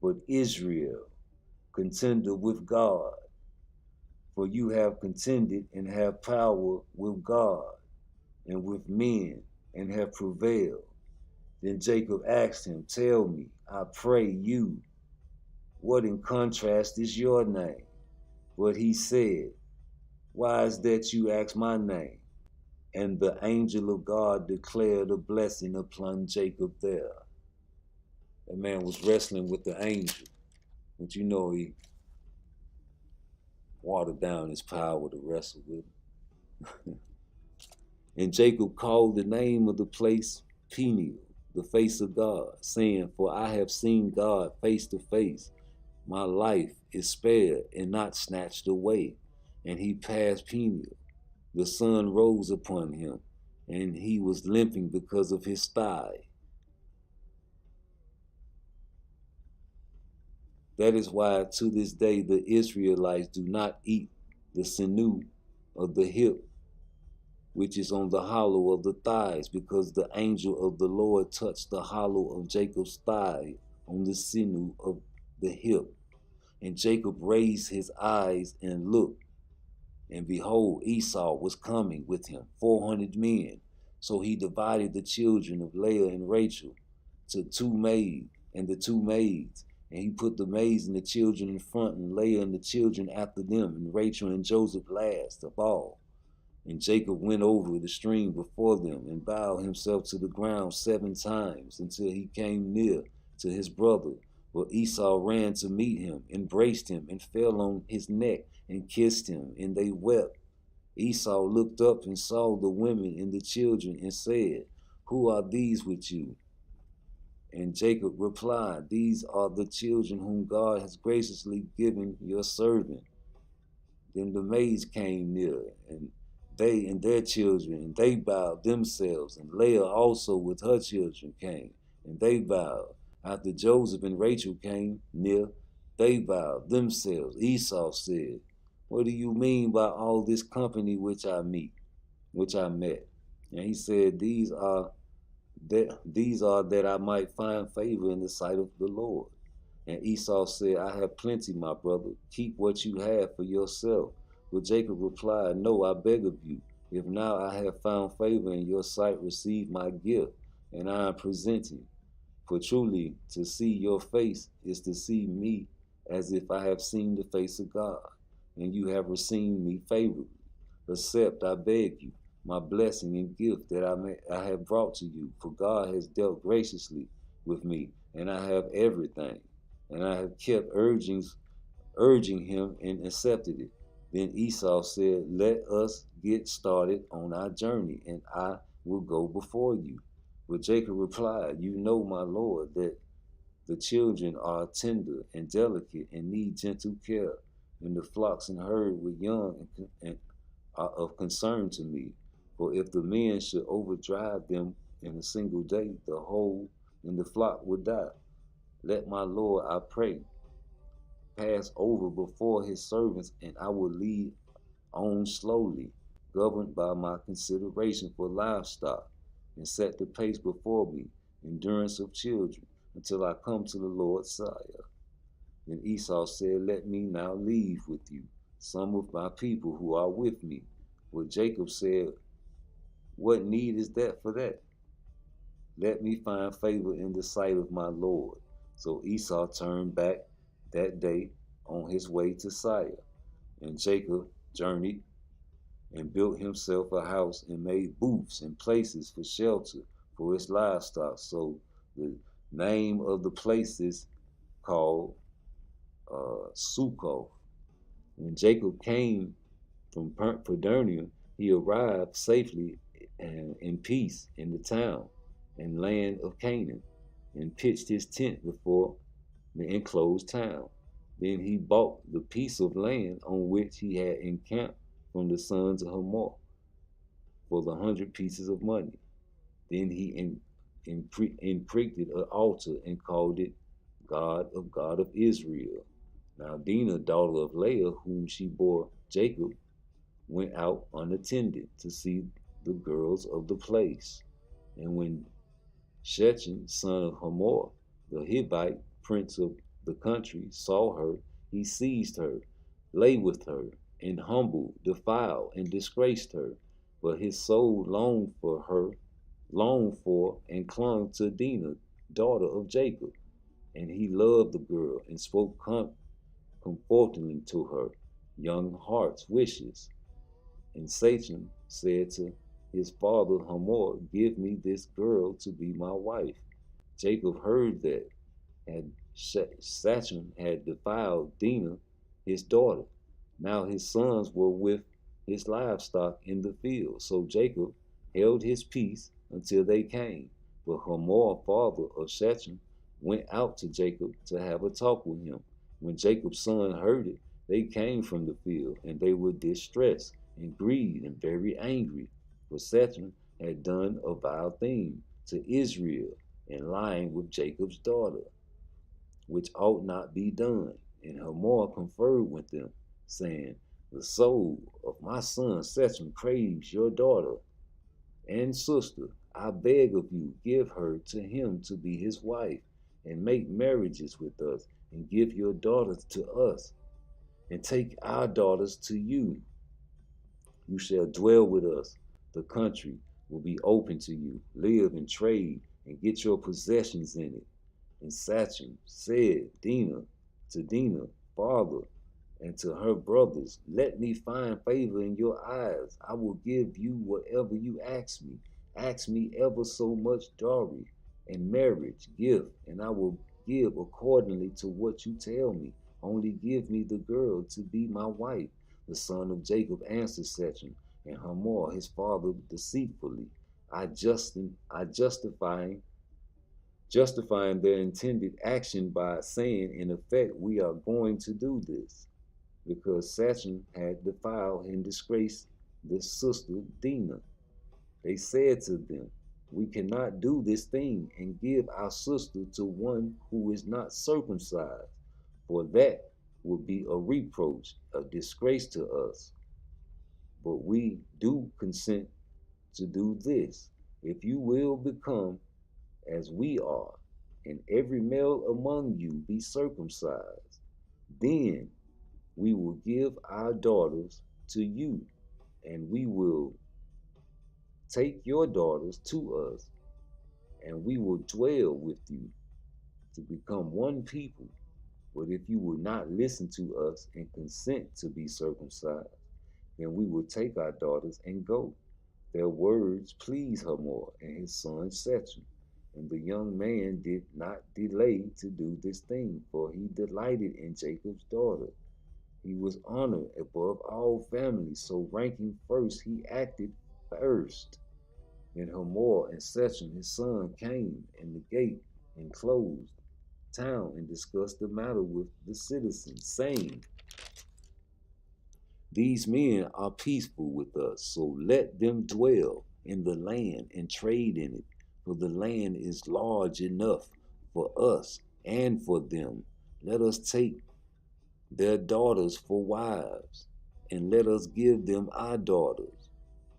but Israel, contender with God. For you have contended and have power with God and with men and have prevailed. Then Jacob asked him, Tell me, I pray you, what in contrast is your name? But he said, Why is that you ask my name? And the angel of God declared a blessing upon Jacob there. That man was wrestling with the angel, but you know he watered down his power to wrestle with him. And Jacob called the name of the place Peniel, the face of God, saying, For I have seen God face to face. My life is spared and not snatched away. And he passed Peniel. The sun rose upon him, and he was limping because of his thigh. That is why to this day the Israelites do not eat the sinew of the hip, which is on the hollow of the thighs, because the angel of the Lord touched the hollow of Jacob's thigh on the sinew of the hip. And Jacob raised his eyes and looked, and behold, Esau was coming with him, 400 men. So he divided the children of Leah and Rachel to two maids and the two maids. And he put the maids and the children in front, and Leah and the children after them, and Rachel and Joseph last of all. And Jacob went over the stream before them and bowed himself to the ground 7 times until he came near to his brother. But Esau ran to meet him, embraced him, and fell on his neck and kissed him, and they wept. Esau looked up and saw the women and the children and said, Who are these with you? And Jacob replied, These are the children whom God has graciously given your servant. Then the maids came near, and they and their children, and they bowed themselves, and Leah also with her children came, and they bowed. After Joseph and Rachel came near, they bowed themselves. Esau said, What do you mean by all this company which I met? And he said, These are that I might find favor in the sight of the Lord. And Esau said, I have plenty, my brother. Keep what you have for yourself. But Jacob replied, No, I beg of you. If now I have found favor in your sight, receive my gift, and I am presenting. For truly, to see your face is to see me as if I have seen the face of God, and you have received me favorably. Accept, I beg you, my blessing and gift that I have brought to you, for God has dealt graciously with me, and I have everything. And I have kept urging him and accepted it. Then Esau said, Let us get started on our journey, and I will go before you. But Jacob replied, You know, my Lord, that the children are tender and delicate and need gentle care, and the flocks and herd were young and are of concern to me. For if the men should overdrive them in a single day, the whole and the flock would die. Let my Lord, I pray, pass over before his servants, and I will lead on slowly, governed by my consideration for livestock, and set the pace before me, endurance of children, until I come to the Lord's sire. Then Esau said, Let me now leave with you some of my people who are with me. But Jacob said, What need is that for that? Let me find favor in the sight of my Lord. So Esau turned back that day on his way to Sire. And Jacob journeyed and built himself a house and made booths and places for shelter for his livestock. So the name of the place is called Succoth. When Jacob came from Padernium, he arrived safely and in peace in the town and land of Canaan, and pitched his tent before the enclosed town. Then he bought the piece of land on which he had encamped from the sons of Hamor for the 100 pieces of money. Then he erected an altar and called it God of Israel. Now Dinah, daughter of Leah, whom she bore Jacob, went out unattended to see the girls of the place. And when Shechem, son of Hamor, the Hivite, prince of the country, saw her, he seized her, lay with her, and humbled, defiled, and disgraced her. But his soul longed for, and clung to Dinah, daughter of Jacob. And he loved the girl and spoke comfortingly to her young heart's wishes. And Satan said to his father Hamor, Give me this girl to be my wife. Jacob heard that Sachem had defiled Dinah, his daughter. Now his sons were with his livestock in the field. So Jacob held his peace until they came. But Hamor, father of Shechem, went out to Jacob to have a talk with him. When Jacob's son heard it, they came from the field, and they were distressed and grieved and very angry. For Shechem had done a vile thing to Israel in lying with Jacob's daughter, which ought not be done. And Hamor conferred with them, saying, the soul of my son Shechem craves your daughter and sister. I beg of you, give her to him to be his wife, and make marriages with us, and give your daughters to us, and take our daughters to you. You shall dwell with us. The country will be open to you. Live and trade, and get your possessions in it. And Shechem said to Dinah, father, and to her brothers, let me find favor in your eyes. I will give you whatever you ask me. Ask me ever so much dowry and marriage gift, and I will give accordingly to what you tell me. Only give me the girl to be my wife. The son of Jacob answered Shechem and Hamor his father deceitfully, justifying their intended action by saying, in effect, we are going to do this, because Shechem had defiled and disgraced the sister Dinah. They said to them, we cannot do this thing and give our sister to one who is not circumcised, for that would be a reproach, a disgrace to us. But we do consent to do this, if you will become as we are, and every male among you be circumcised. Then we will give our daughters to you, and we will take your daughters to us, and we will dwell with you to become one people. But if you will not listen to us and consent to be circumcised, then we will take our daughters and go. Their words pleased Hamor and his son Shechem, and the young man did not delay to do this thing, for he delighted in Jacob's daughter. He was honored above all families, so ranking first, he acted first. Then Hamor and Shechem his son came in the gate and closed town and discussed the matter with the citizens, saying, these men are peaceful with us, so let them dwell in the land and trade in it, for the land is large enough for us and for them. Let us take their daughters for wives, and let us give them our daughters.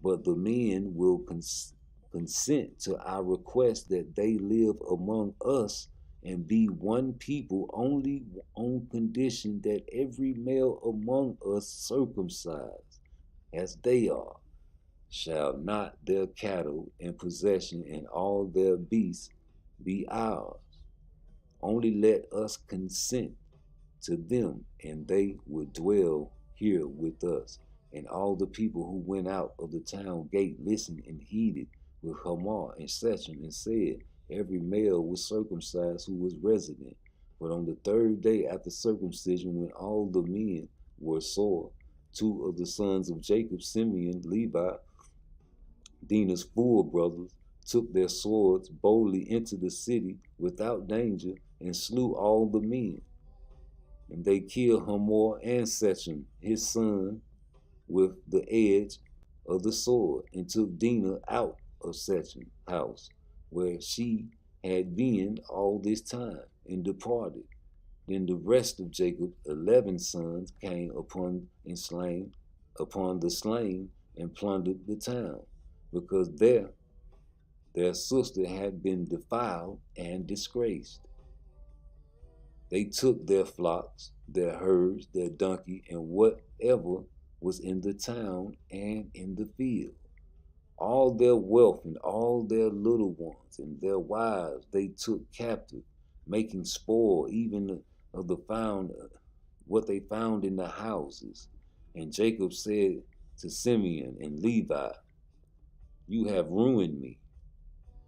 But the men will consent to our request that they live among us and be one people, only on condition that every male among us circumcised as they are. Shall not their cattle and possession and all their beasts be ours? Only let us consent to them, and they will dwell here with us. And all the people who went out of the town gate listened and heeded with Hamor and Shechem, and said, every male was circumcised who was resident. But on the third day after circumcision, when all the men were sore, two of the sons of Jacob, Simeon, Levi, Dinah's full brothers, took their swords boldly into the city without danger, and slew all the men. And they killed Hamor and Shechem his son with the edge of the sword, and took Dinah out of Shechem's house, where she had been all this time, and departed. Then the rest of Jacob's 11 sons came upon the slain, and plundered the town, because their sister had been defiled and disgraced. They took their flocks, their herds, their donkey, and whatever was in the town and in the field. All their wealth and all their little ones and their wives they took captive, making spoil even of what they found in the houses. And Jacob said to Simeon and Levi, you have ruined me,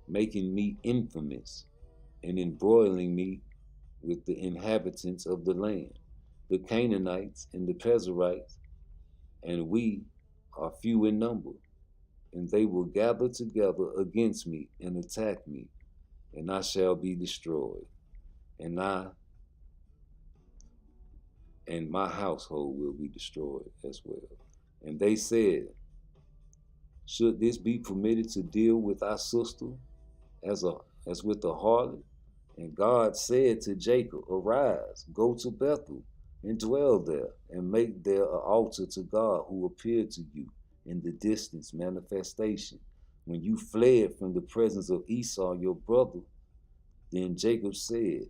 making me infamous, and embroiling me with the inhabitants of the land, the Canaanites and the Perizzites, and we are few in number, and they will gather together against me and attack me. and I shall be destroyed, and I and my household will be destroyed as well. And they said, should this be permitted to deal with our sister as a as with a harlot? And God said to Jacob, arise, go to Bethel, and dwell there, and make there an altar to God who appeared to you in the distance manifestation, when you fled from the presence of Esau your brother. Then Jacob said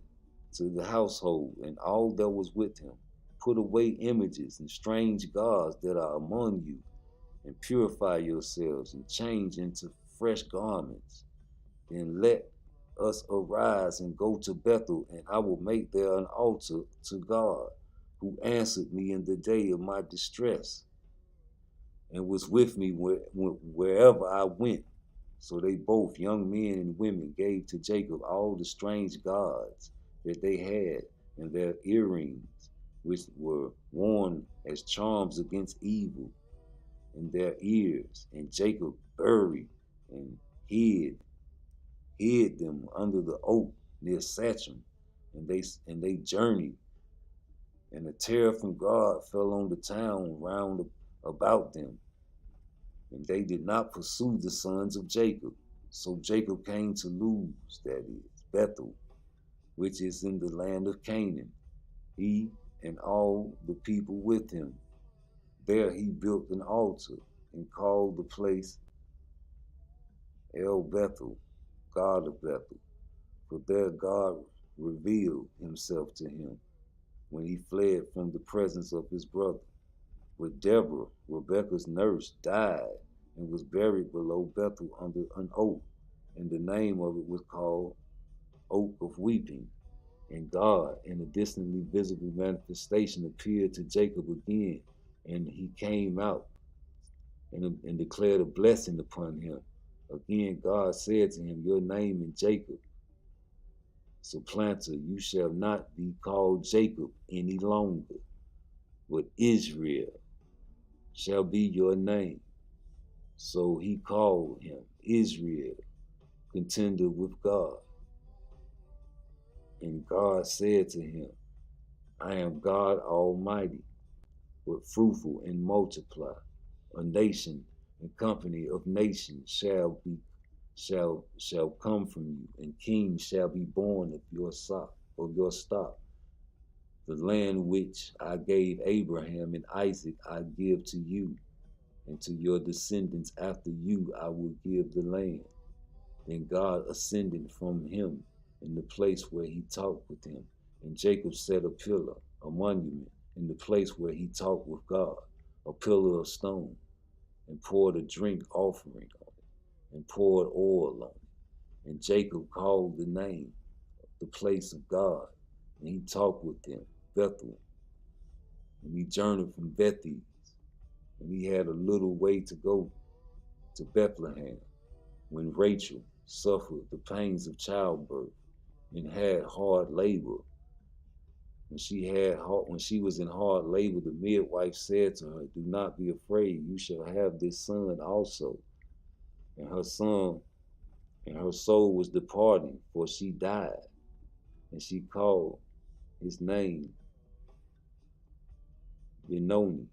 to the household and all that was with him, put away images and strange gods that are among you, and purify yourselves, and change into fresh garments. Then let us arise and go to Bethel, and I will make there an altar to God, who answered me in the day of my distress, and was with me wherever I went. So they both, young men and women, gave to Jacob all the strange gods that they had, and their earrings, which were worn as charms against evil, in their ears. And Jacob buried and hid them under the oak near Sachem, and they journeyed, and a terror from God fell on the town round about them, and they did not pursue the sons of Jacob. So Jacob came to Luz, that is, Bethel, which is in the land of Canaan, he and all the people with him. There he built an altar and called the place El Bethel, God of Bethel, for there God revealed himself to him when he fled from the presence of his brother. But Deborah, Rebekah's nurse, died and was buried below Bethel under an oak, and the name of it was called Oak of Weeping. And God, in a distantly visible manifestation, appeared to Jacob again, and he came out and declared a blessing upon him. Again, God said to him, your name is Jacob, supplanter, you shall not be called Jacob any longer, but Israel shall be your name. So he called him Israel, contender with God. And God said to him, I am God Almighty, but fruitful and multiply. A nation and company of nations shall come from you, and kings shall be born of your stock. The land which I gave Abraham and Isaac I give to you, and to your descendants after you I will give the land. Then God ascended from him in the place where he talked with him, and Jacob set a pillar, a monument, in the place where he talked with God, a pillar of stone, and poured a drink offering on it, and poured oil on it. And Jacob called the name of the place of God, and he talked with him, Bethel. And he journeyed from Bethel, and he had a little way to go to Bethlehem, when Rachel suffered the pains of childbirth and had hard labor. When she was in hard labor, the midwife said to her, do not be afraid, you shall have this son also. And her soul was departing, for she died. And she called his name Benoni,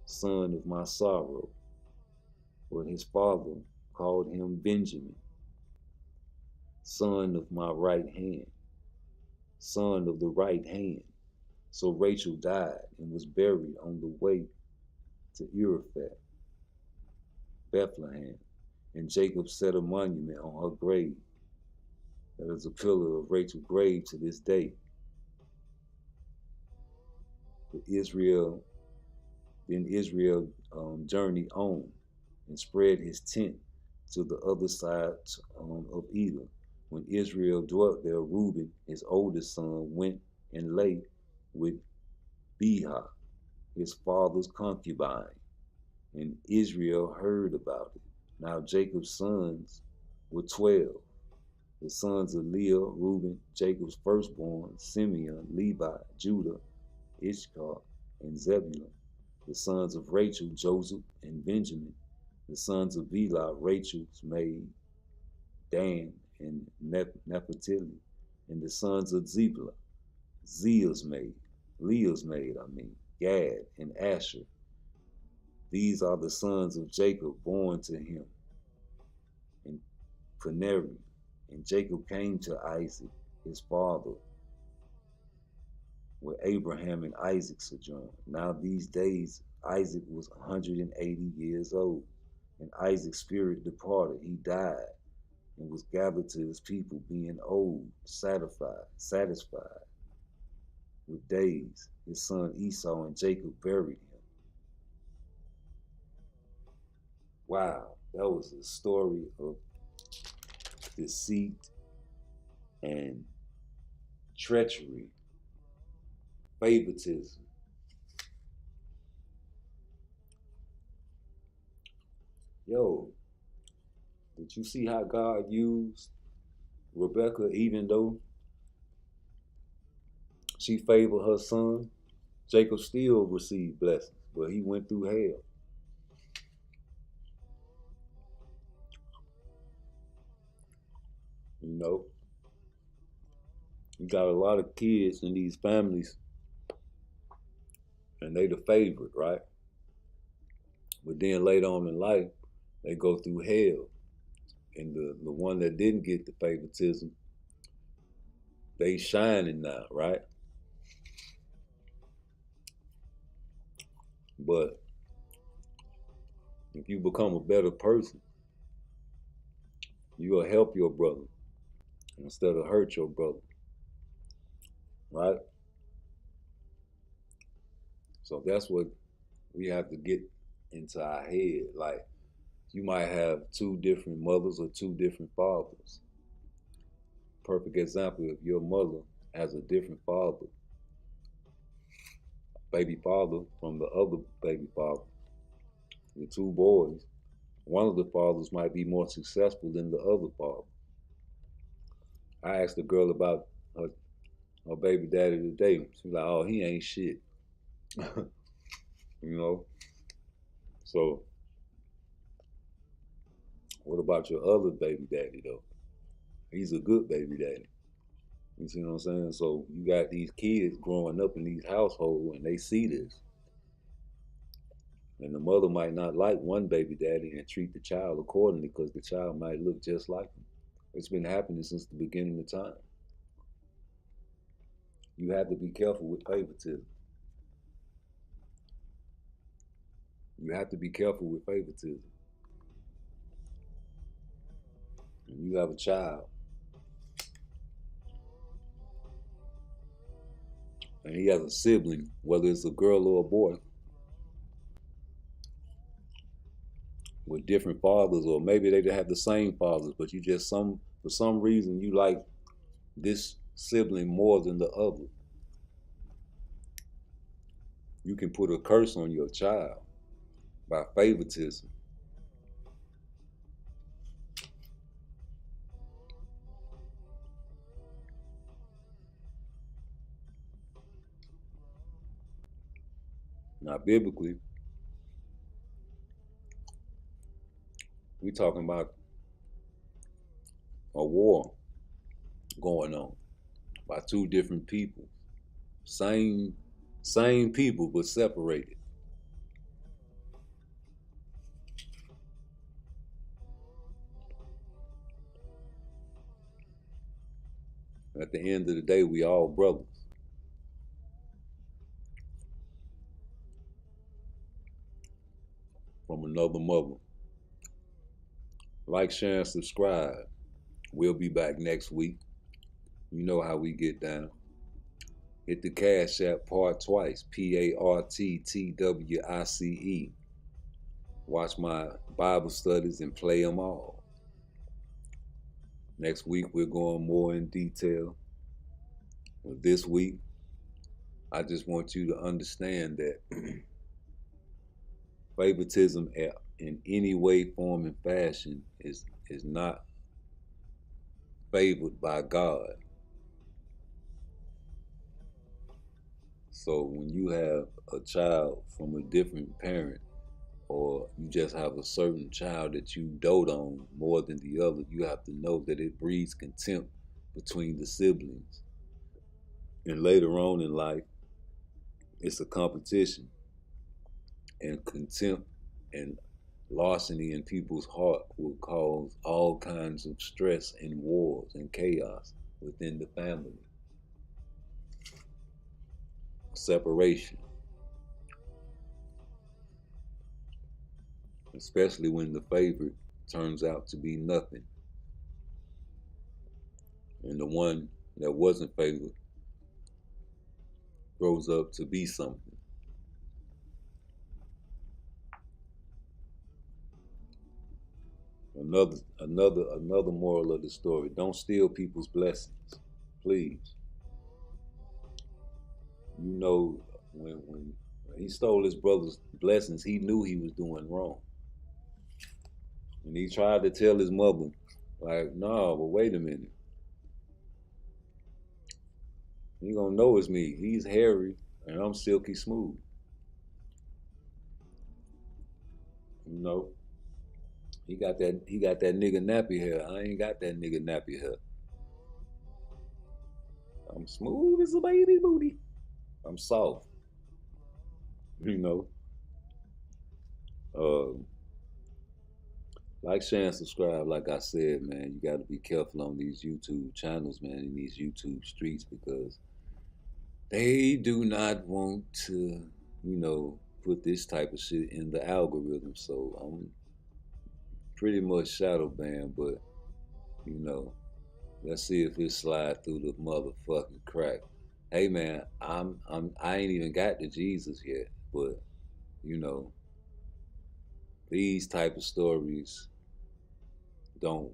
son of my sorrow. But his father called him Benjamin, son of my right hand, son of the right hand. So Rachel died and was buried on the way to Ephrath, Bethlehem, and Jacob set a monument on her grave. That is a pillar of Rachel's grave to this day. Then Israel journeyed on and spread his tent to the other side of Edom. When Israel dwelt there, Reuben, his oldest son, went and lay with Bilhah, his father's concubine, and Israel heard about it. Now Jacob's sons were 12. The sons of Leah, Reuben, Jacob's firstborn, Simeon, Levi, Judah, Issachar, and Zebulun. The sons of Rachel, Joseph, and Benjamin. The sons of Bilhah, Rachel's maid, Dan and Nephthali, and the sons of Zebulun, Leah's maid, Gad and Asher. These are the sons of Jacob born to him in Phanerem. And Jacob came to Isaac, his father, where Abraham and Isaac sojourned. Now these days Isaac was 180 years old, and Isaac's spirit departed. He died and was gathered to his people, being old, satisfied with days. His son Esau and Jacob buried him. Wow, that was a story of deceit and treachery, favoritism. Yo, did you see how God used Rebecca, even though she favored her son? Jacob still received blessings, but he went through hell. You know, you got a lot of kids in these families, and they the favorite, right? But then later on in life, they go through hell. And the one that didn't get the favoritism, they shining now, right? But if you become a better person, you will help your brother instead of hurt your brother, right? So that's what we have to get into our head. Like, you might have two different mothers or two different fathers. Perfect example, if your mother has a different father, baby father from the other baby father, the two boys, one of the fathers might be more successful than the other father. I asked a girl about her baby daddy today. She's like, oh, he ain't shit. You know? So, what about your other baby daddy, though? He's a good baby daddy. You see what I'm saying? So, you got these kids growing up in these households and they see this. And the mother might not like one baby daddy and treat the child accordingly because the child might look just like him. It's been happening since the beginning of time. You have to be careful with favoritism. You have to be careful with favoritism. When you have a child and he has a sibling, whether it's a girl or a boy, with different fathers, or maybe they have the same fathers, but you just for some reason you like this sibling more than the other. You can put a curse on your child by favoritism. Now, biblically, we're talking about a war going on by two different people, same people but separated. At the end of the day, we all brothers from another mother. Like, share, and subscribe. We'll be back next week. You know how we get down. Hit the Cash App PARTTWICE, PARTTWICE. Watch my Bible studies and play them all. Next week, we're going more in detail. But this week, I just want you to understand that favoritism in any way, form, and fashion is not favored by God. So when you have a child from a different parent or you just have a certain child that you dote on more than the other, you have to know that it breeds contempt between the siblings. And later on in life, it's a competition, and contempt and larceny in people's heart will cause all kinds of stress and wars and chaos within the family. Separation, especially when the favorite turns out to be nothing, and the one that wasn't favored grows up to be something. Another moral of the story: don't steal people's blessings, please. You know, when he stole his brother's blessings, he knew he was doing wrong, and he tried to tell his mother, like, "No, but wait a minute, he gonna know it's me. He's hairy, and I'm silky smooth." You know, he got that nigga nappy hair. I ain't got that nigga nappy hair. I'm smooth as a baby booty. I'm soft. You know. Uh, like, share, and subscribe. Like I said, man, you got to be careful on these YouTube channels, man, in these YouTube streets, because they do not want to, put this type of shit in the algorithm. So I'm pretty much shadow banned, but you know, let's see if it slide through the motherfucking crack. Hey man, I ain't even got to Jesus yet, but you know, these type of stories don't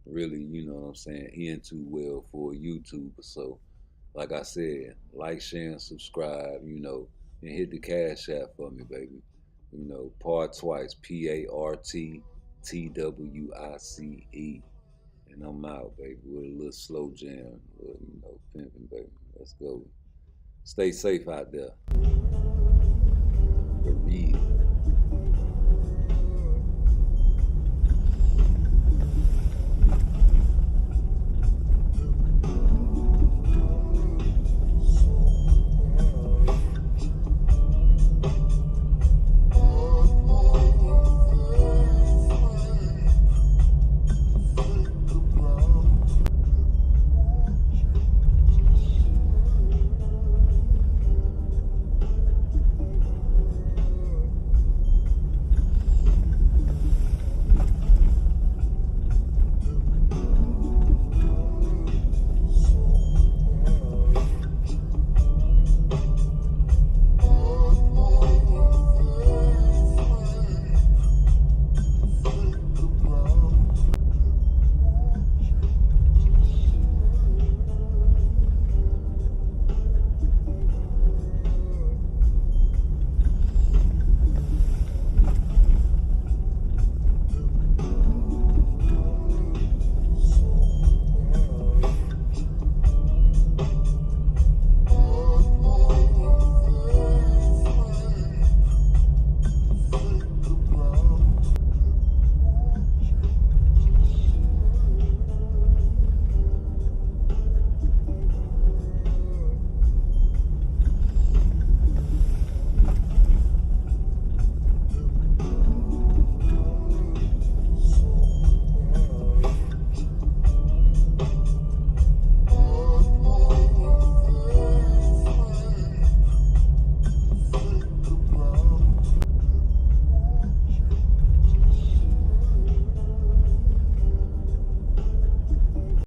really, you know what I'm saying, end too well for a YouTuber. So, like I said, like, share, and subscribe, and hit the cash app for me, baby. PARTTWICE, PARTTWICE. And I'm out, baby, with a little slow jam, pimping, baby. Let's go. Stay safe out there. For real.